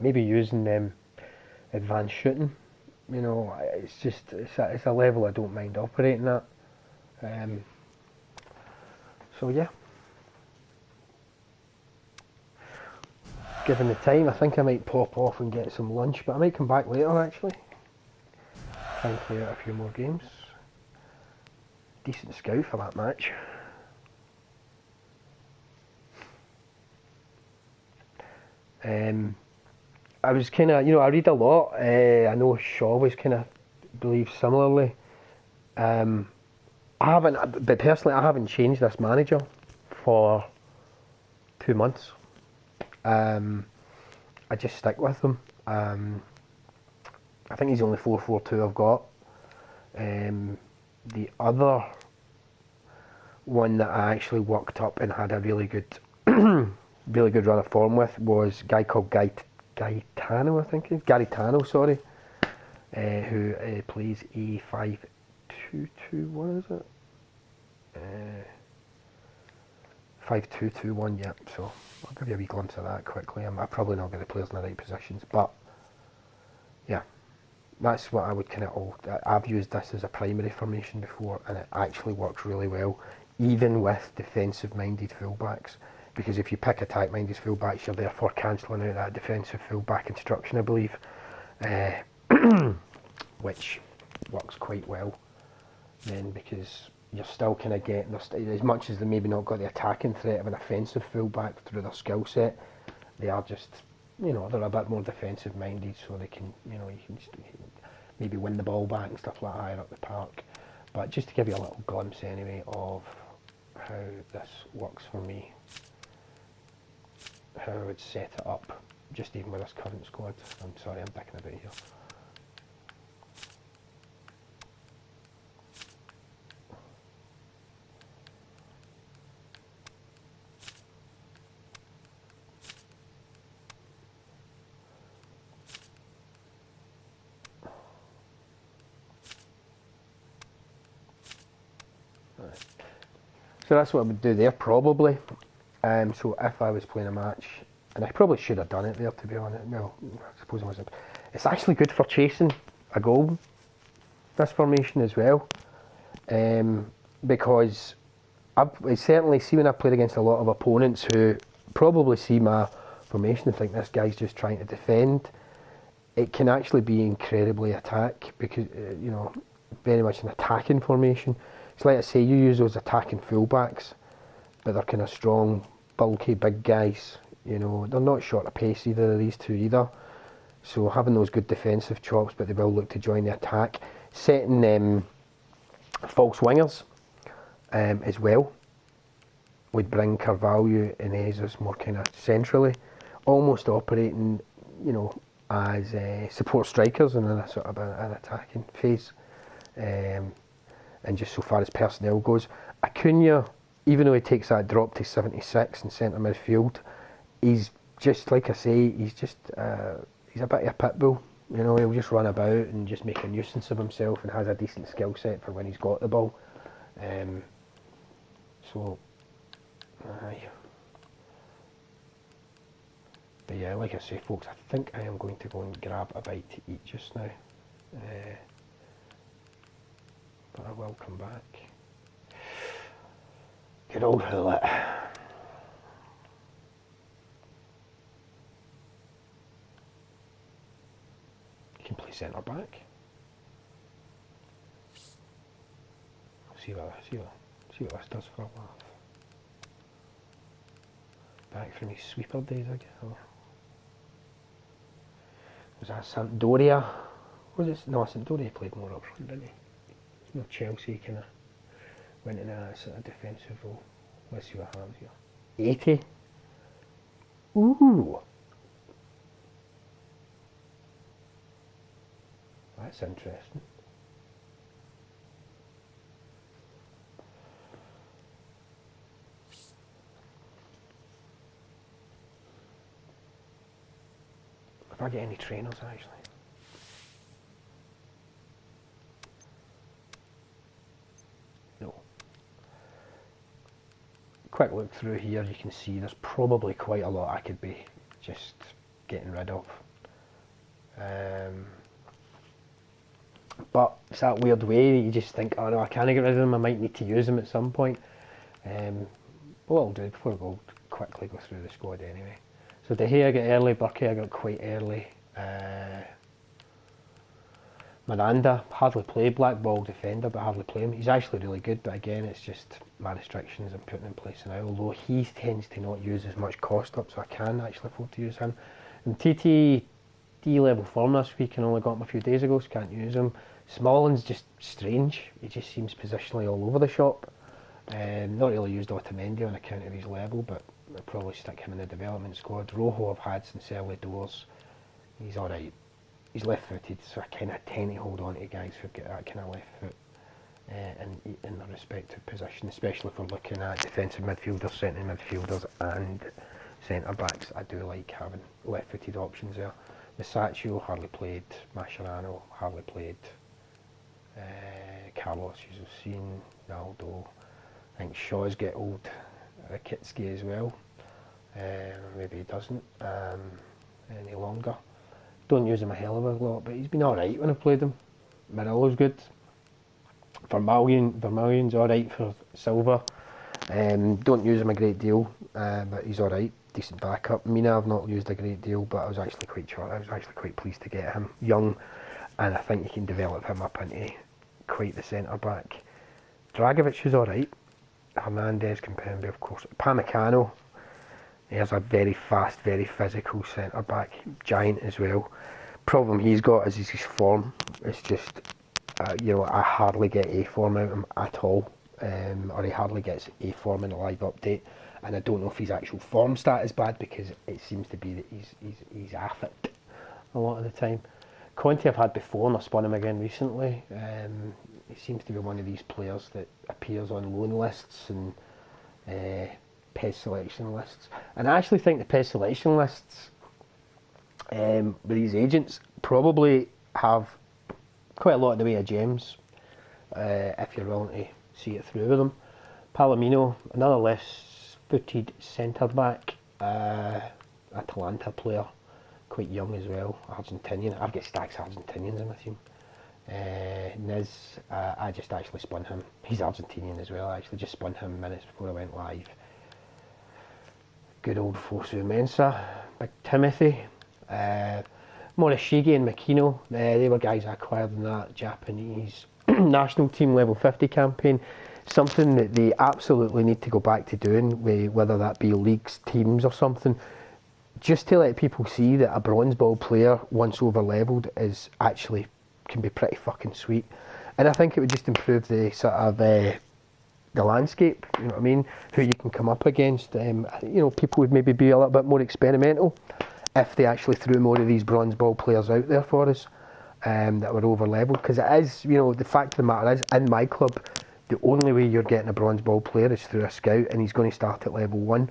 maybe using them advanced shooting. You know, it's a level I don't mind operating at. So yeah, given the time, I think I might pop off and get some lunch, but I might come back later actually. Try and play out a few more games. Decent scout for that match. I was kind of, I read a lot. I know Shaw was kind of believes similarly. I haven't, but personally, I haven't changed this manager for 2 months. I just stick with him. I think he's the only 4-4-2 I've got. The other one that I actually worked up and had a really good, really good run of form with was a guy called Gaetano, I think it is. Gaetano, sorry, who plays a 5-2-2-1, is it? 5-2-2-1, yeah. So I'll give you a wee glimpse of that quickly. I'm probably not getting the players in the right positions, but yeah, that's what I would kind of. I've used this as a primary formation before, and it actually works really well, even with defensive-minded fullbacks. Because if you pick attack-minded fullbacks, you're therefore cancelling out that defensive fullback instruction, I believe, which works quite well. Then because you're still kind of getting, as much as they maybe not got the attacking threat of an offensive fullback through their skill set, they are just, they're a bit more defensive minded, so they can, you can maybe win the ball back and stuff like that higher up the park. But just to give you a little glimpse anyway of how this works for me, how I would set it up, just even with this current squad. I'm sorry, I'm dicking about here. So that's what I would do there, probably. So if I was playing a match, and I probably should have done it there, to be honest. Well, I suppose I wasn't. It's actually good for chasing a goal, this formation as well, because I certainly see when I played against a lot of opponents who probably see my formation and think this guy's just trying to defend. It can actually be incredibly attack, because very much an attacking formation. It's like I say, you use those attacking fullbacks, but they're kind of strong, bulky, big guys. They're not short of pace, either of these two either. So having those good defensive chops, but they will look to join the attack. Setting false wingers as well would bring Carvalho and Jesus more kind of centrally, almost operating, as support strikers in a sort of an attacking phase. And just so far as personnel goes, Acuna, even though he takes that drop to 76 in centre midfield, he's just, like I say, he's a bit of a pit bull. He'll just run about and just make a nuisance of himself, and has a decent skill set for when he's got the ball. So, aye. But yeah, like I say, folks, I think I am going to go and grab a bite to eat just now. But I will come back. Good old Hullet. You can play centre back. See what this does for a laugh. Back from his sweeper days, I guess. Was that Sampdoria? Was it? No, Sampdoria played more up front, didn't he? No, Chelsea kind of went in a sort of defensive role. Let's see what happens here. 80. Ooh. That's interesting. If I get any trainers, actually. quick look through here, you can see there's probably quite a lot I could be just getting rid of. But it's that weird way that you just think, oh no, I can't get rid of them, I might need to use them at some point. What I'll do before I go quickly go through the squad anyway. So De Gea I got early, Burkey I got quite early. Miranda, hardly played, black ball defender, but hardly play him. He's actually really good, but again, it's just my restrictions I'm putting in place now. Although he tends to not use as much cost up, so I can actually afford to use him. And TT, D level form this week, and only got him a few days ago, so can't use him. Smalling's just strange. He just seems positionally all over the shop. Not really used Otamendi on account of his level, but I'll probably stick him in the development squad. Rojo I've had since early doors. He's alright. He's left-footed, so I kind of tend to hold on to guys who've got that kind of left foot in their respective position, especially if we're looking at defensive midfielders, centre midfielders and centre-backs. I do like having left-footed options there. Masaccio hardly played, Mascherano hardly played, Carlos, as you've seen, Naldo. I think Shaw's get old, Rakitsky as well, maybe he doesn't any longer. Don't use him a hell of a lot, but he's been alright when I've played him. Murillo's good. Vermillion's alright for silver. Don't use him a great deal, but he's alright. Decent backup. Mina I've not used a great deal, but I was actually quite pleased to get him. Young, and I think you can develop him up into quite the centre back. Dragovic is alright. Hernandez, Kimpembe, of course. Pamecano. He's a very fast, very physical centre back, giant as well. Problem he's got is his form. It's just, I hardly get A form out of him at all, or he hardly gets A form in a live update. And I don't know if his actual form stat is bad, because it seems to be that he's off it a lot of the time. Conte I've had before, and I spun him again recently. He seems to be one of these players that appears on loan lists and PES selection lists, and I actually think the PES selection lists with these agents probably have quite a lot in the way of gems if you're willing to see it through with them. Palomino, another left-footed centre back, Atalanta player, quite young as well, Argentinian. I've got stacks of Argentinians in my team. Niz, I just actually spun him. He's Argentinian as well. I actually just spun him minutes before I went live. Good old Fosu Mensah, Big Timothy, Morishige and Makino. They were guys I acquired in that Japanese national team level 50 campaign. Something that they absolutely need to go back to doing, whether that be leagues, teams or something, just to let people see that a bronze ball player, once over levelled, is actually can be pretty fucking sweet. And I think it would just improve the sort of the landscape, you know what I mean, who you can come up against. People would maybe be a little bit more experimental if they actually threw more of these bronze ball players out there for us that were over levelled, because it is, the fact of the matter is, in my club, the only way you're getting a bronze ball player is through a scout, and he's going to start at level 1.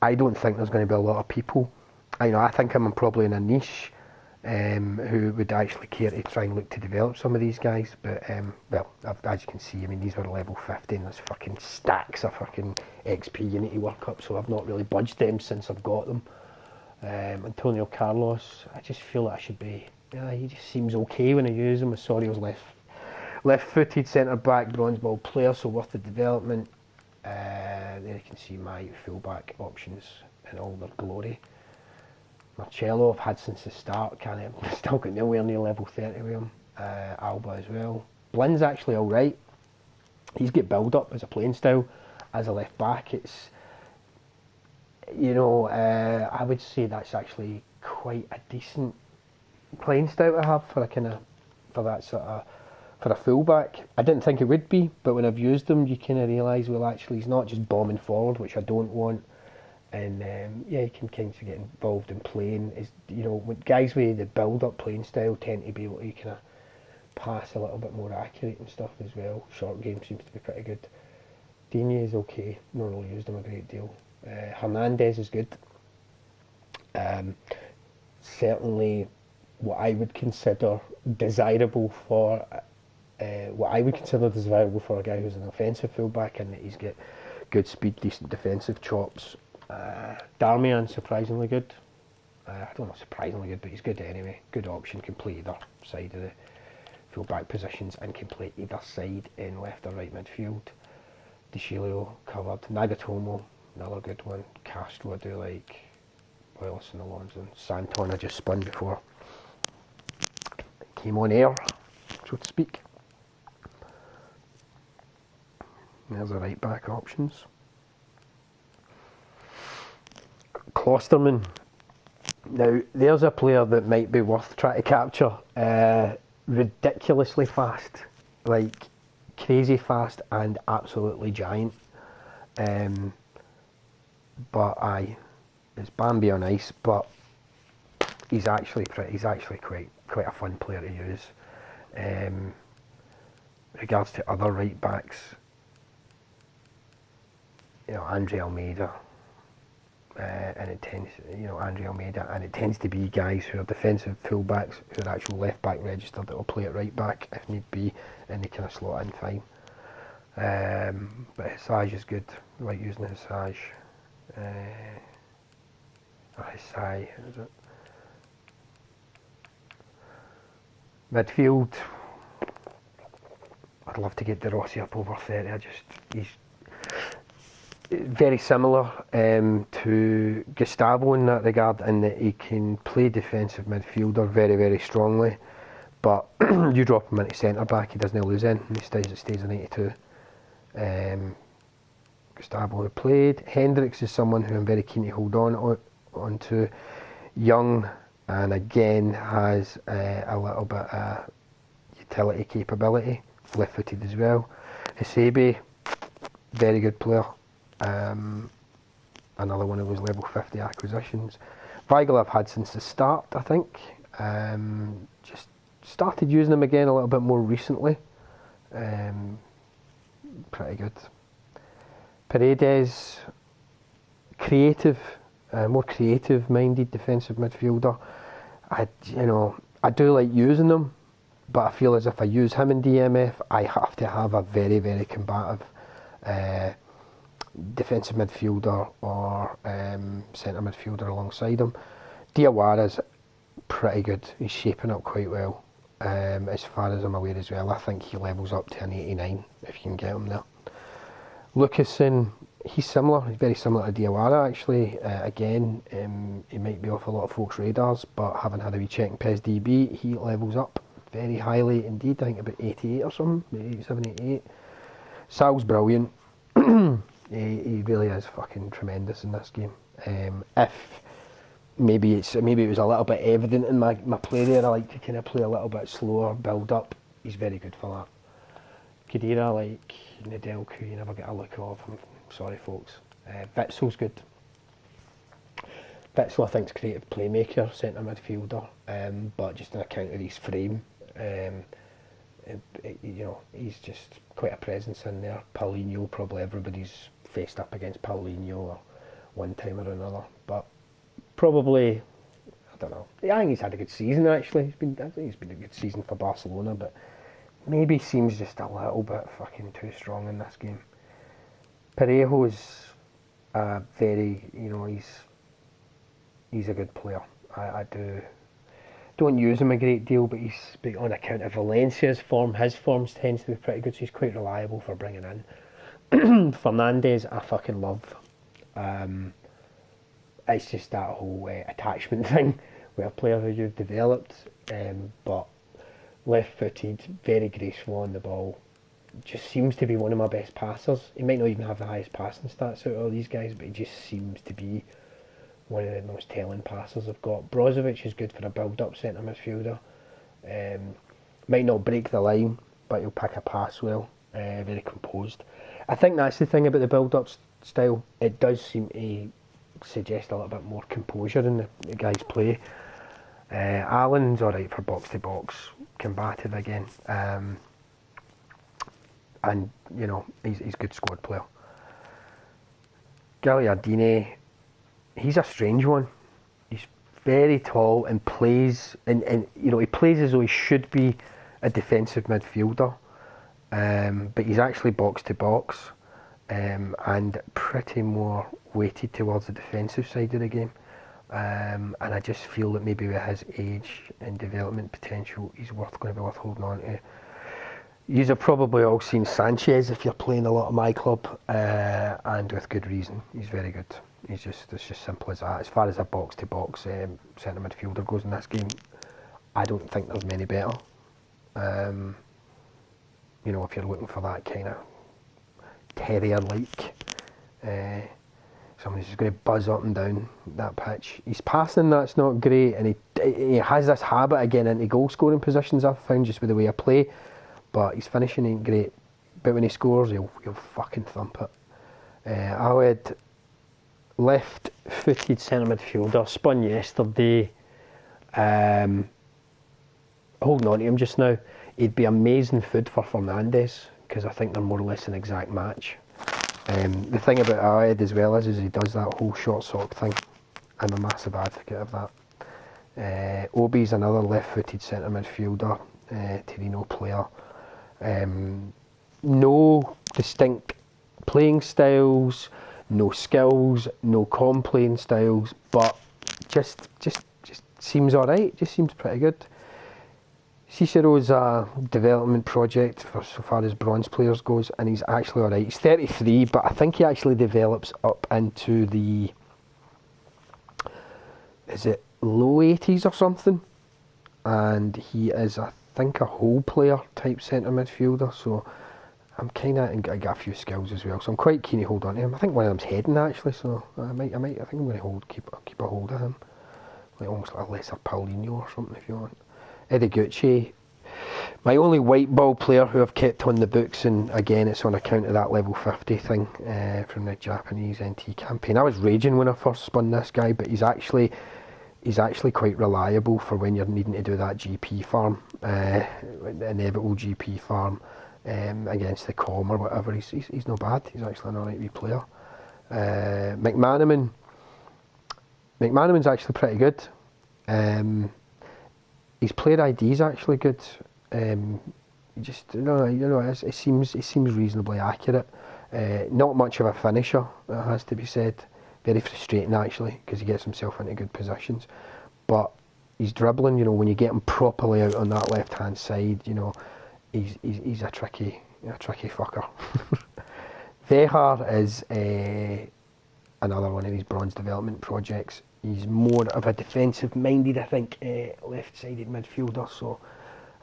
I don't think there's going to be a lot of people. I think I'm probably in a niche who would actually care to try and look to develop some of these guys, but as you can see, these were level 50 and there's fucking stacks of fucking XP you need to work up, so I've not really budged them since I've got them. Antonio Carlos, I just feel that I should be, he just seems okay when I use him. Osorio's left-footed centre-back, bronze ball player, so worth the development. There you can see my full-back options in all their glory. Marcello I've had since the start, still got nowhere near level 30 with him. Alba as well. Blin's actually alright. He's got build up as a playing style. As a left back, it's, I would say that's actually quite a decent playing style to have for a full back. I didn't think it would be, but when I've used him, you kind of realise, well, actually he's not just bombing forward, which I don't want. And you can kind of get involved in playing. When guys with the build-up playing style tend to be able to kind of pass a little bit more accurate and stuff as well. Short game seems to be pretty good. Digne is okay. Not really used him a great deal. Hernandez is good. Certainly, what I would consider desirable for a guy who's an offensive fullback, and that he's got good speed, decent defensive chops. Darmian, surprisingly good. I don't know, surprisingly good, but he's good anyway. Good option, can play either side of the full-back positions and can play either side in left or right midfield. DeCilio covered. Nagatomo, another good one. Castro I do like. Wallace and Alonso. And Santon I just spun before came on air, so to speak. There's the right back options. Klosterman. Now, there's a player that might be worth trying to capture. Ridiculously fast, like crazy fast and absolutely giant. But it's Bambi on ice, but he's actually quite a fun player to use. Regards to other right backs, Andre Almeida. And it tends, Andre Almeida, and it tends to be guys who are defensive fullbacks who are actual left back registered that will play at right back if need be, and they kind of slot in fine. But Hissage is good. I like using Hissage. Hissai, is it? Midfield. I'd love to get De Rossi up over 30. He's very similar to Gustavo in that regard, in that he can play defensive midfielder very, very strongly, but you drop him into centre back, he doesn't lose in, and he stays in 82. Gustavo who played. Hendricks is someone who I'm very keen to hold on to. Young, and again has a little bit of utility capability, left-footed as well. Hasebe, very good player. Another one of those level 50 acquisitions. Weigl I've had since the start, I think. Just started using him again a little bit more recently. Pretty good. Paredes, creative, more creative-minded defensive midfielder. I do like using him, but I feel as if I use him in DMF, I have to have a very, very combative defensive midfielder or centre midfielder alongside him. Diawara's pretty good. He's shaping up quite well, as far as I'm aware as well. I think he levels up to an 89 if you can get him there. Lucasen, he's similar. He's very similar to Diawara actually. Again, he might be off a lot of folks' radars, but having had a wee check in PES DB, he levels up very highly indeed. I think about 88 or something, maybe 87, 88. Sal's brilliant. He really is fucking tremendous in this game. If maybe it was a little bit evident in my play there, I like to kind of play a little bit slower, build up. He's very good for that. Kadira, like Nedelku, you never get a look off. I'm sorry, folks. Witzel's good. Witzel, I think, is creative playmaker, centre midfielder, but just on account of his frame, he's just quite a presence in there. Paulinho, probably everybody's faced up against Paulinho or one time or another, but probably, I don't know. I think he's had a good season actually. I think he's been a good season for Barcelona, but maybe seems just a little bit fucking too strong in this game. Parejo's very, he's a good player. I don't use him a great deal, but he's on account of Valencia's form. His form tends to be pretty good, so he's quite reliable for bringing in. Fernandes, I fucking love. It's just that whole attachment thing with a player who you've developed, but left-footed, very graceful on the ball. Just seems to be one of my best passers. He might not even have the highest passing stats out of all these guys, but he just seems to be one of the most telling passers I've got. Brozovic is good for a build-up centre midfielder. Might not break the line, but he'll pick a pass well. Very composed. I think that's the thing about the build-up style. It does seem to suggest a little bit more composure in the guy's play. Allen's alright for box-to-box, combative again. And, he's a good squad player. Gagliardini, he's a strange one. He's very tall and plays, and he plays as though he should be a defensive midfielder, but he's actually box to box. and pretty more weighted towards the defensive side of the game. And I just feel that maybe with his age and development potential, he's going to be worth holding on to. You've probably all seen Sanchez if you're playing a lot of my club, and with good reason. He's very good. It's just simple as that. As far as a box-to-box centre midfielder goes in this game, I don't think there's many better. You know, if you're looking for that kind of terrier-like, someone who's going to buzz up and down that pitch. His passing, that's not great, and he has this habit of getting into goal-scoring positions, I've found, just with the way I play, but his finishing ain't great. But when he scores, he'll fucking thump it. I had left-footed centre midfielder, spun yesterday, holding on to him just now. He'd be amazing food for Fernandes, because I think they're more or less an exact match. The thing about Aed as well is he does that whole short sock thing. I'm a massive advocate of that. Obi's another left-footed centre midfielder, Torino player. No distinct playing styles, no skills, no playing styles, but just seems alright. Just seems pretty good. Cicero's a development project for so far as bronze players goes, and he's actually alright. He's 33, but I think he actually develops up into the, is it low 80s or something? And he is, I think, a whole player type centre midfielder, so I'm kind of, and I got a few skills as well, so I'm quite keen to hold on to him. I think one of them's heading actually, so I think I'm going to keep a hold of him, like almost like a lesser Paulinho or something if you want. Ediguchi, my only white ball player who I've kept on the books, and again it's on account of that level 50 thing from the Japanese NT campaign. I was raging when I first spun this guy, but he's actually quite reliable for when you're needing to do that GP farm, inevitable GP farm against the Com or whatever. He's not bad. He's actually an alright wee player. McManaman's actually pretty good. His player ID is actually good. It seems reasonably accurate. Not much of a finisher, it has to be said. Very frustrating actually, because he gets himself into good positions. But he's dribbling. When you get him properly out on that left hand side, he's a tricky fucker. Vehar is another one of these bronze development projects. He's more of a defensive-minded, I think, left-sided midfielder. So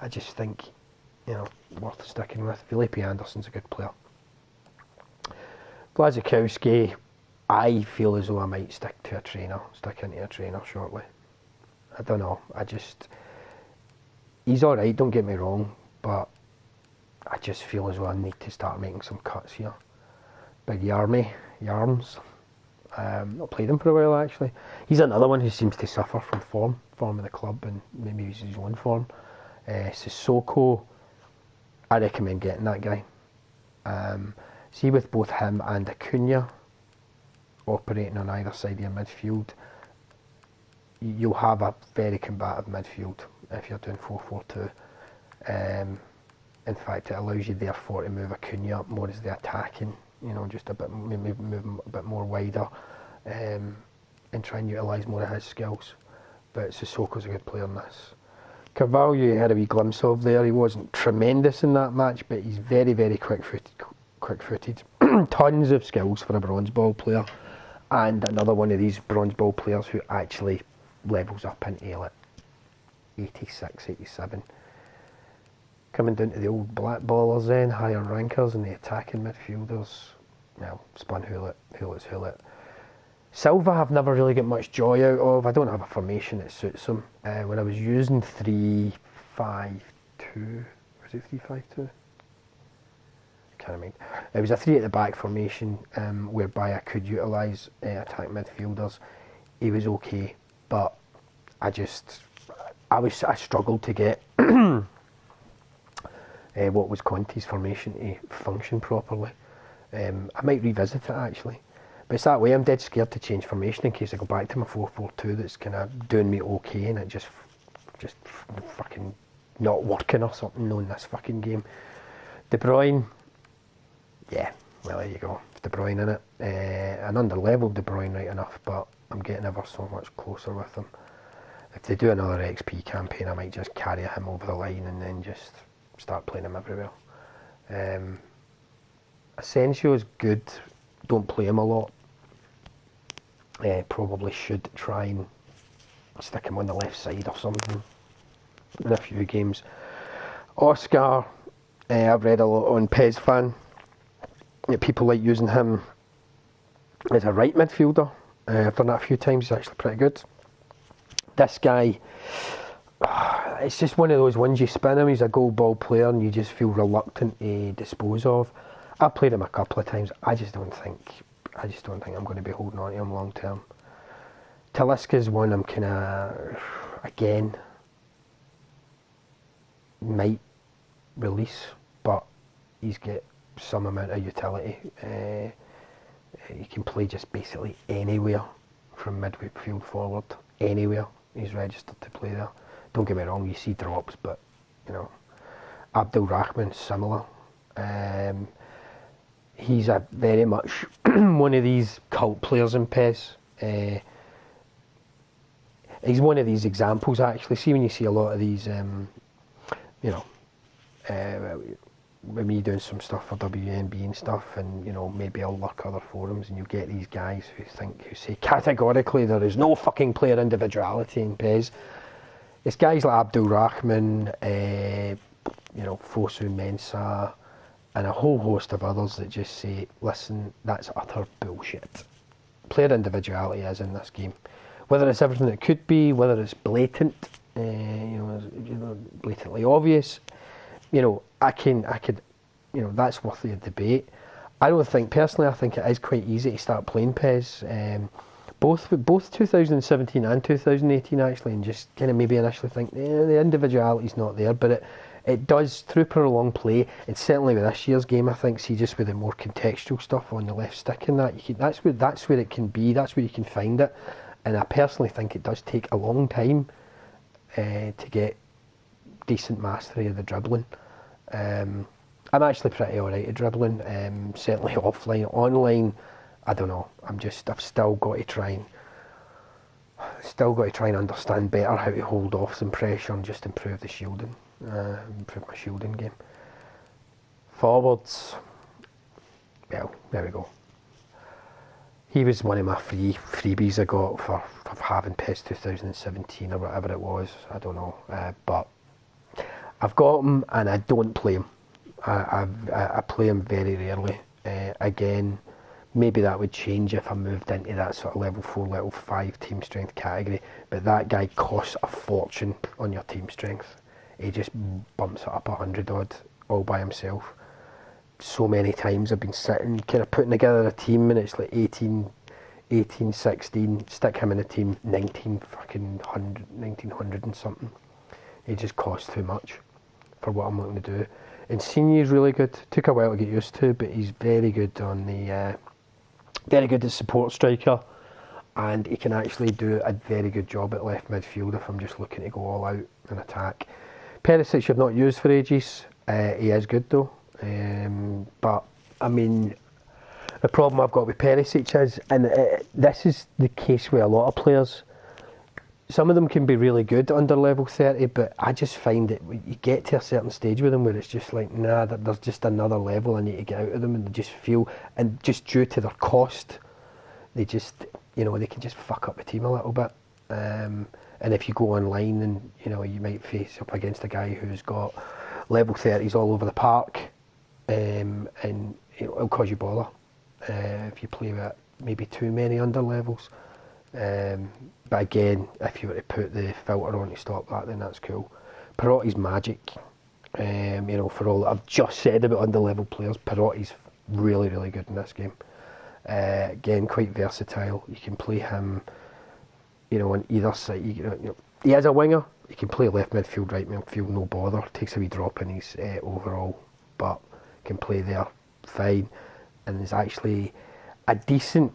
I just think, worth sticking with. Felipe Anderson's a good player. Błaszczykowski, I feel as though I might stick into a trainer shortly. I don't know. He's all right. Don't get me wrong, but I just feel as though I need to start making some cuts here. Big Yarms. Not played him for a while actually. He's another one who seems to suffer from form of the club, and maybe he's his own form. Sissoko, I recommend getting that guy. See, with both him and Acuna operating on either side of your midfield, you'll have a very combative midfield if you're doing 4-4-2. In fact, it allows you therefore to move Acuna up more as the attacking, just a bit, maybe move him a bit more wider, and try and utilise more of his skills. But Sissoko's a good player in this. Carvalho, you had a wee glimpse of there. He wasn't tremendous in that match, but he's very, very quick-footed. Tons of skills for a bronze ball player, and another one of these bronze ball players who actually levels up into like 86, 87. Coming down to the old black ballers then, higher rankers and the attacking midfielders. Well, Spun Hullet's Hullet. Silva I've never really got much joy out of. I don't have a formation that suits him. When I was using 3-5-2, was it 3-5-2? I can't remember. It was a 3 at the back formation, whereby I could utilise attack midfielders. He was okay, but I struggled to get what was Conte's formation to function properly. I might revisit it actually, but it's that way. I'm dead scared to change formation in case I go back to my 4-4-2 that's kind of doing me okay and it just fucking not working or something in this fucking game. De Bruyne, yeah, Well, there you go. De Bruyne in it. An under-leveled De Bruyne, right enough, but I'm getting ever so much closer with him. If they do another XP campaign, I might just carry him over the line and then just start playing him everywhere. Asensio is good. Don't play him a lot. Probably should try and stick him on the left side or something in a few games. Oscar, I've read a lot on PES Fan. People like using him as a right midfielder. I've done that a few times. He's actually pretty good. This guy, it's just one of those ones you spin him. He's a goal ball player and you just feel reluctant to dispose of. I've played him a couple of times. I just don't think I'm going to be holding on to him long term. Talisca's one I'm kind of, again, might release, but he's got some amount of utility. He can play just basically anywhere from midfield forward, anywhere. He's registered to play there. Don't get me wrong, you see drops, but you know, Abdul Rahman similar. He's a very much one of these cult players in PES. He's one of these examples actually. See when you see a lot of these, with me doing some stuff for WNB and stuff, and you know, maybe I'll lurk other forums and you get these guys who say categorically there is no fucking player individuality in PES. It's guys like Abdul Rahman, Fosu Mensah, and a whole host of others that just say, listen, that's utter bullshit. Player individuality is in this game. Whether it's everything it could be, whether it's blatant, blatantly obvious, I could, that's worthy of debate. I think it is quite easy to start playing PES, both 2017 and 2018 actually, and just kind of maybe initially think, the individuality's not there, but it does through prolonged play, and certainly with this year's game, I think, see just with the more contextual stuff on the left stick and that, that's where it can be, that's where you can find it, and I personally think it does take a long time to get decent mastery of the dribbling. I'm actually pretty alright at dribbling, certainly offline. Online, I don't know, I've still got to try and understand better how to hold off some pressure and just improve the shielding, improve my shielding game. Forwards, well, there we go. He was one of my freebies I got for having PES 2017 or whatever it was, I don't know, but I've got him and I don't play him. I play him very rarely. Again, maybe that would change if I moved into that sort of level 4, level 5 team strength category, but that guy costs a fortune on your team strength. He just bumps it up 100 odd all by himself. So many times I've been sitting kind of putting together a team and it's like 18, 16, stick him in a team, 1900 and something. It just costs too much for what I'm looking to do. Insigne's really good. Took a while to get used to, but he's very good on the very good as support striker, and he can actually do a very good job at left midfield if I'm just looking to go all out and attack. Perisic I've not used for ages. He is good though, but I mean, the problem I've got with Perisic is, and this is the case with a lot of players, some of them can be really good under level 30, but I just find that you get to a certain stage with them where it's just like, nah, there's just another level I need to get out of them, and they just feel, and just due to their cost, they just, they can just fuck up the team a little bit. And if you go online and, you might face up against a guy who's got level 30s all over the park, and it'll cause you bother if you play with maybe too many under levels. But again, if you were to put the filter on to stop that, then that's cool. Perotti's magic. For all that I've just said about under-level players, Perotti's really, really good in this game. Again, quite versatile. You can play him, on either side. He is a winger. He can play left midfield, right midfield, no bother. Takes a wee drop in his overall, but can play there fine. And is actually a decent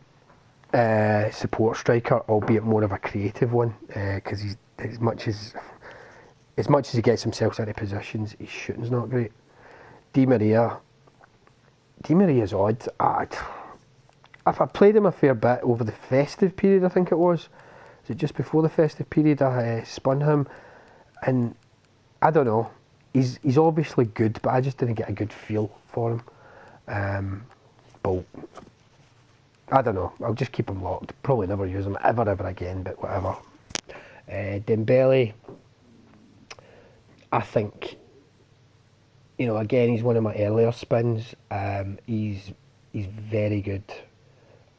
support striker, albeit more of a creative one, because he's as much as he gets himself into positions, his shooting's not great. Di Maria Di Maria's odd. If I played him a fair bit over the festive period, I think it was. Is it just before the festive period I spun him? And I don't know. He's obviously good, but I just didn't get a good feel for him. But I don't know. I'll just keep him locked. Probably never use him ever again, but whatever. Dembele, I think, again, he's one of my earlier spins. He's very good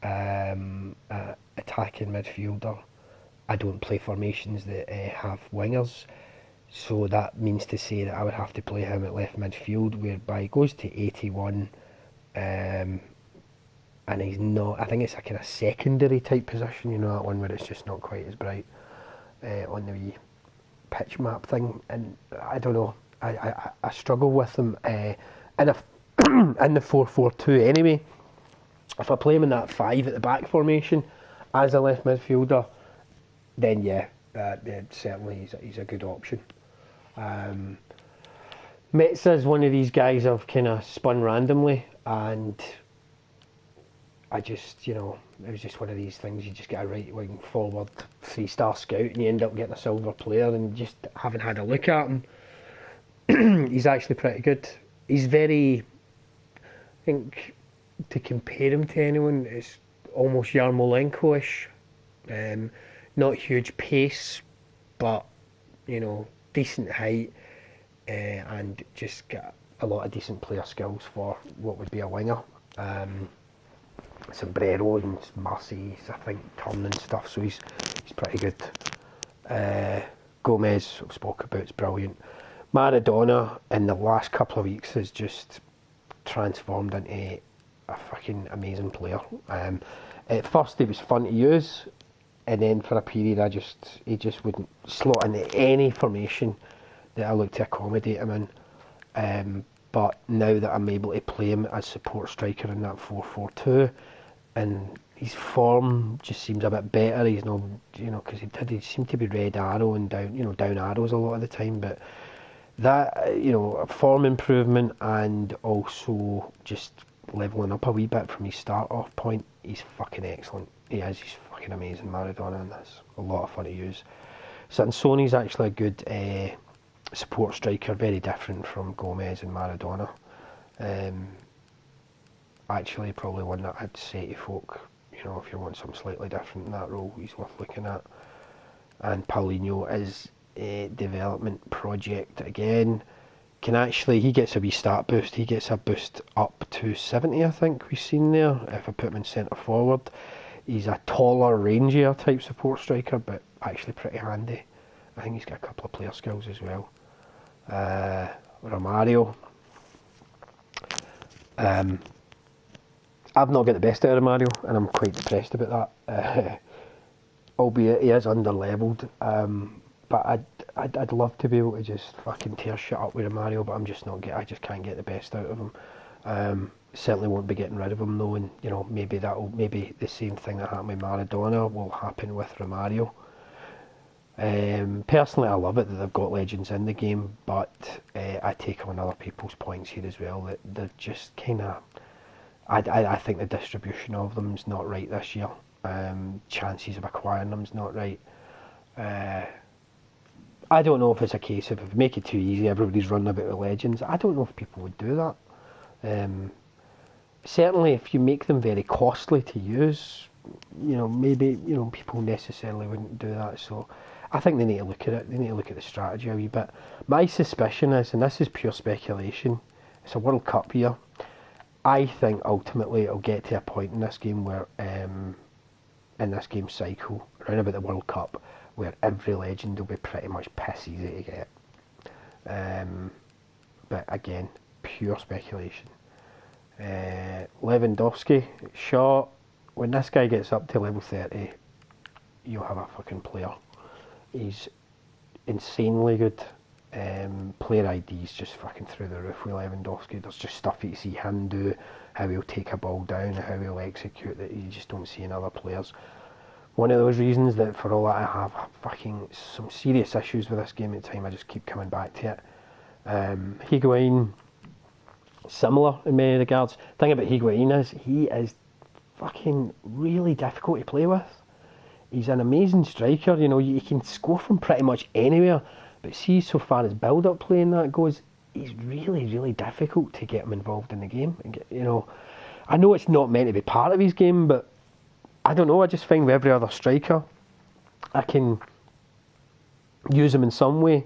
attacking midfielder. I don't play formations that have wingers, so that means to say that I would have to play him at left midfield, whereby he goes to 81, and he's not. I think it's a kind of secondary type position, that one where it's just not quite as bright on the wee pitch map thing, and I don't know. I struggle with him in the 4-4-2 anyway. If I play him in that 5 at the back formation as a left midfielder, then yeah, certainly he's a good option. Metza's one of these guys I've kind of spun randomly, and I just, it was just one of these things. You just get a right wing forward 3-star scout and you end up getting a silver player, and just haven't had a look at him. He's actually pretty good. He's very, I think, to compare him to anyone, it's almost Yarmolenko-ish. Not huge pace, but, decent height, and just got a lot of decent player skills for what would be a winger. Sombrero and Marseille, I think, turn and stuff, so he's pretty good. Gomez, I've spoke about, is brilliant. Maradona in the last couple of weeks has just transformed into a fucking amazing player. At first he was fun to use, and then for a period he just wouldn't slot into any formation that I looked to accommodate him in. But now that I'm able to play him as support striker in that 4-4-2, and his form just seems a bit better. He's not, because he seemed to be red arrow and down arrows a lot of the time, but that, form improvement and also just levelling up a wee bit from his start off point, he's fucking excellent. He's fucking amazing, Maradona, and that's a lot of fun to use. Sansoni's actually a good support striker, very different from Gomez and Maradona. Actually, probably one that I'd say to folk, if you want something slightly different in that role, he's worth looking at. And Paulinho is a development project again. He gets a wee stat boost. He gets a boost up to 70, I think we've seen there, if I put him in centre forward. He's a taller, rangier type support striker, but actually pretty handy. I think he's got a couple of player skills as well. Romario. I've not got the best out of Romario, and I'm quite depressed about that. Albeit he is under-levelled. But I'd love to be able to just fucking tear shit up with Romario, but I just can't get the best out of him. Certainly won't be getting rid of him though, and maybe the same thing that happened with Maradona will happen with Romario. Personally, I love it that they've got legends in the game, but I take on other people's points here as well, that they're just kind of, I think the distribution of them is not right this year. Chances of acquiring them is not right. I don't know if it's a case of, if we make it too easy, everybody's running about with legends. I don't know if people would do that. Certainly if you make them very costly to use, maybe, people necessarily wouldn't do that. So I think they need to look at it. They need to look at the strategy a wee bit. My suspicion is, and this is pure speculation, it's a World Cup year. I think ultimately it'll get to a point in this game where, in this game cycle, around about the World Cup, where every legend will be pretty much piss easy to get. But again, pure speculation. Lewandowski, Shaw, when this guy gets up to level 30, you'll have a fucking player. He's insanely good. Player ID's just fucking through the roof with Lewandowski. There's just stuff you see him do, how he'll take a ball down, how he'll execute, that you just don't see in other players. One of those reasons that for all that I have fucking some serious issues with this game at the time, I just keep coming back to it. Higuain, similar in many regards. The thing about Higuain is he is fucking really difficult to play with. He's an amazing striker, you know, he can score from pretty much anywhere, but see, so far as build-up play and that goes, he's really, really difficult to get him involved in the game. And get, you know, I know it's not meant to be part of his game, but I don't know, I just find with every other striker, I can use him in some way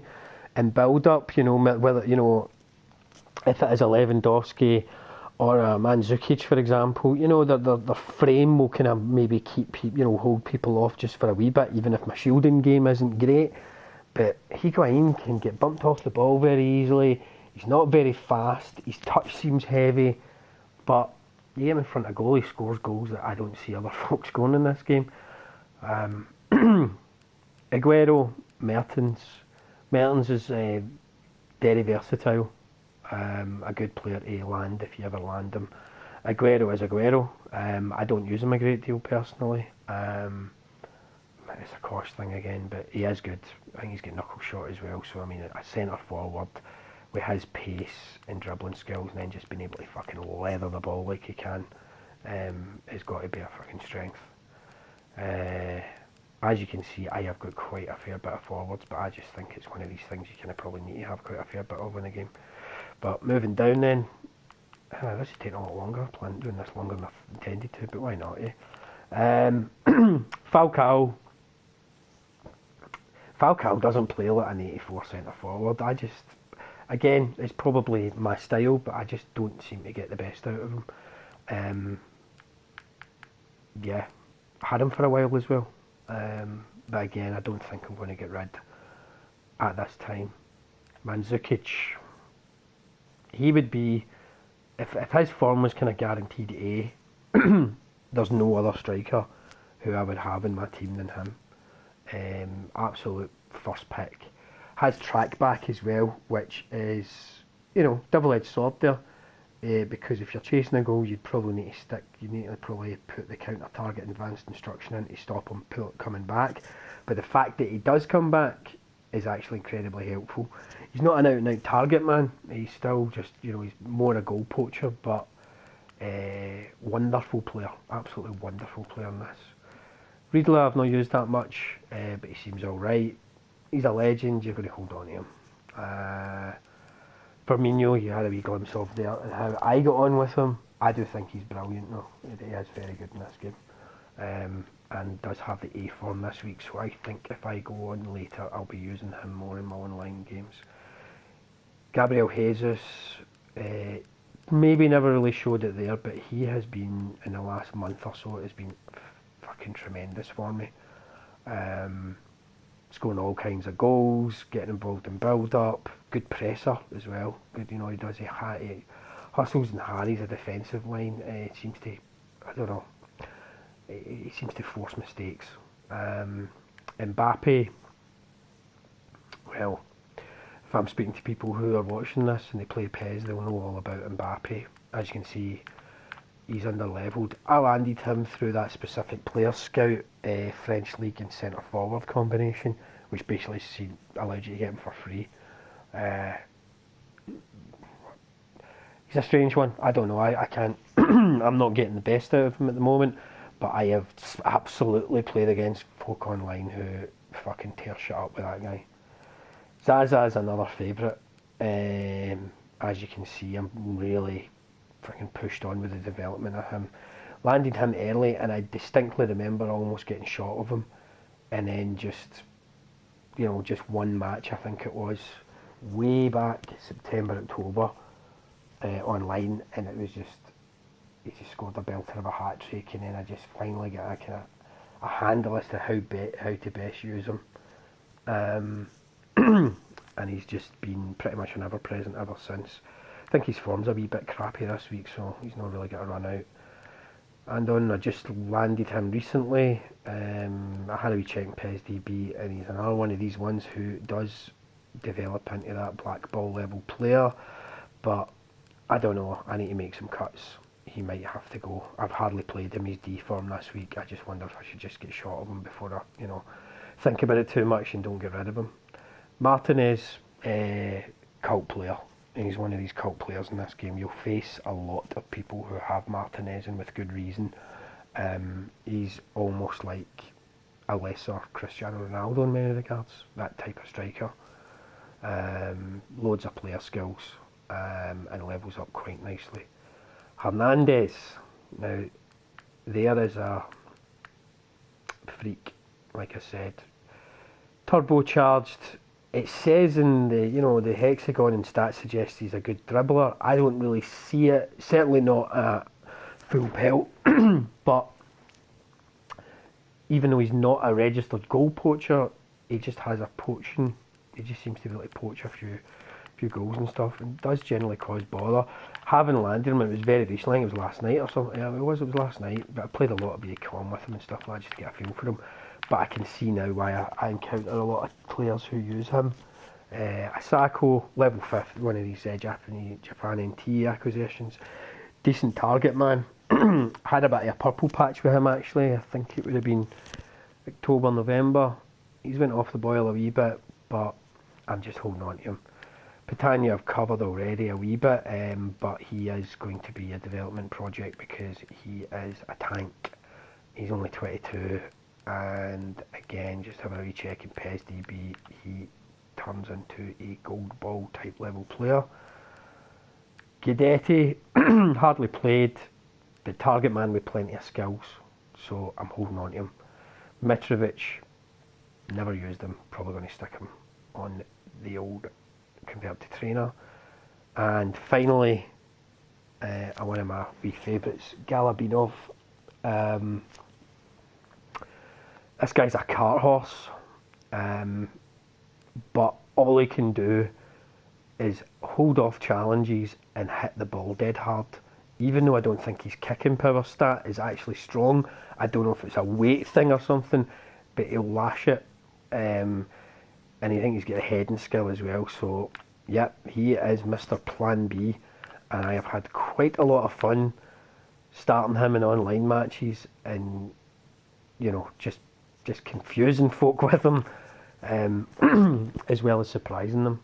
and build-up, you know, whether, you know, if it is a Lewandowski or a Mandzukic, for example, you know, the frame will kind of maybe keep, you know, hold people off just for a wee bit, even if my shielding game isn't great. But Higuain can get bumped off the ball very easily. He's not very fast. His touch seems heavy, but you get him in front of goal, he scores goals that I don't see other folks scoring in this game. Aguero, Mertens. Mertens is very versatile. A good player to land if you ever land him. Aguero is Aguero. I don't use him a great deal personally. It's a cost thing again, but he is good. I think he's got knuckle shot as well. So I mean, a centre forward with his pace and dribbling skills, and then just being able to fucking leather the ball like he can, has got to be a fucking strength. As you can see, I have got quite a fair bit of forwards, but I just think it's one of these things you kind of probably need to have quite a fair bit of in a game. But moving down then, this is taking a lot longer. I planned doing this longer than I intended to, but why not, eh? Falcao doesn't play like an 84 centre forward. I just, again, it's probably my style, but I just don't seem to get the best out of him. Yeah, I had him for a while as well. But again, I don't think I'm going to get rid at this time. Mandzukic, he would be, if his form was kind of guaranteed A, there's no other striker who I would have in my team than him. Absolute first pick. Has track back as well, which is, you know, double-edged sword there. Because if you're chasing a goal, you'd probably need to probably put the counter target advanced instruction in to stop him coming back. But the fact that he does come back is actually incredibly helpful. He's not an out-and-out target man. He's still just, you know, he's more a goal poacher, but wonderful player, absolutely wonderful player in this. Riedler I've not used that much, but he seems alright. He's a legend, you're going to hold on to him. Firmino, you had a wee glimpse of there, and how I got on with him. I do think he's brilliant though. He is very good in this game. And does have the A form this week, so I think if I go on later, I'll be using him more in my online games. Gabriel Jesus, maybe never really showed it there, but he has been, in the last month or so, it has been fucking tremendous for me. Scoring all kinds of goals, getting involved in build-up, good presser as well. Good, you know, he hustles and harries a defensive line. Seems to, I don't know, he seems to force mistakes. Mbappe, well, if I'm speaking to people who are watching this and they play PES, they'll know all about Mbappe. As you can see, he's under-levelled. I landed him through that specific player scout French League and centre forward combination, which basically allowed you to get him for free. He's a strange one. I don't know. I can't. I'm not getting the best out of him at the moment, but I have absolutely played against folk online who fucking tear shit up with that guy. Zaza is another favourite. As you can see, I'm really freaking pushed on with the development of him. Landed him early, and I distinctly remember almost getting shot of him, and then just, you know, just one match I think it was, way back September, October, online, and it was just, he just scored a belter of a hat trick, and then I just finally got a kind of a handle as to how to best use him. And he's just been pretty much an ever-present ever since. I think his form's a wee bit crappy this week, so he's not really got a run out. And I just landed him recently. I had a wee check in PESDB, and he's another one of these ones who does develop into that black ball level player, but I don't know, I need to make some cuts. He might have to go. I've hardly played him. He's D form this week. I just wonder if I should just get shot of him before I, you know, think about it too much and don't get rid of him. Martinez, cult player. he's one of these cult players in this game. You'll face a lot of people who have Martinez, and with good reason. He's almost like a lesser Cristiano Ronaldo in many regards, that type of striker. Loads of player skills, and levels up quite nicely. Hernandez, now there is a freak, like I said, turbocharged. It says in the hexagon and stats suggests he's a good dribbler. I don't really see it. Certainly not a full pelt. But even though he's not a registered goal poacher, he just has a poaching. He just seems to be able to poach a few goals and stuff, and does generally cause bother. Having landed him, it was very recently. I think it was last night or something. Yeah, it was last night. But I played a lot of BA with him and stuff like that, just to get a feel for him. But I can see now why I encounter a lot of players who use him. Asako, level 5th, one of these Japan NT acquisitions. Decent target man. Had a bit of a purple patch with him actually. I think it would have been October, November. He's went off the boil a wee bit, but I'm just holding on to him. Patania I've covered already a wee bit, but he is going to be a development project because he is a tank. He's only 22, and again, just having a wee check in PES DB, he turns into a gold ball type level player. Guidetti, hardly played, but target man with plenty of skills, so I'm holding on to him. Mitrovic, never used him, probably going to stick him on the old converted trainer. And finally, one of my wee favourites, Galabinov. This guy's a cart horse, but all he can do is hold off challenges and hit the ball dead hard. Even though I don't think his kicking power stat is actually strong, I don't know if it's a weight thing or something, but he'll lash it. And I think he's got a heading skill as well. So, yep, he is Mr. Plan B, and I have had quite a lot of fun starting him in online matches, and just confusing folk with him, as well as surprising them.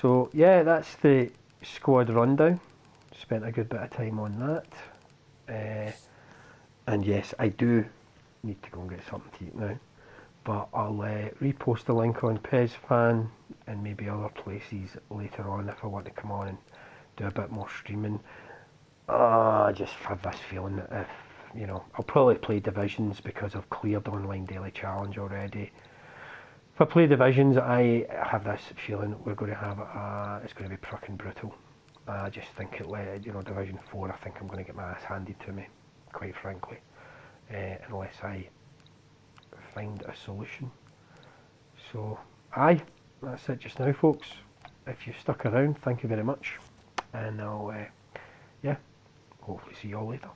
So yeah, that's the squad rundown. Spent a good bit of time on that, and yes, I do need to go and get something to eat now. But I'll repost the link on PES Fan and maybe other places later on if I want to come on and do a bit more streaming. I just have this feeling that I'll probably play Divisions because I've cleared online daily challenge already. If I play Divisions, I have this feeling we're going to have it's going to be fucking brutal. I just think Division 4, I think I'm going to get my ass handed to me, quite frankly, unless I find a solution. So, that's it just now, folks. If you've stuck around, thank you very much, and I'll hopefully see you all later.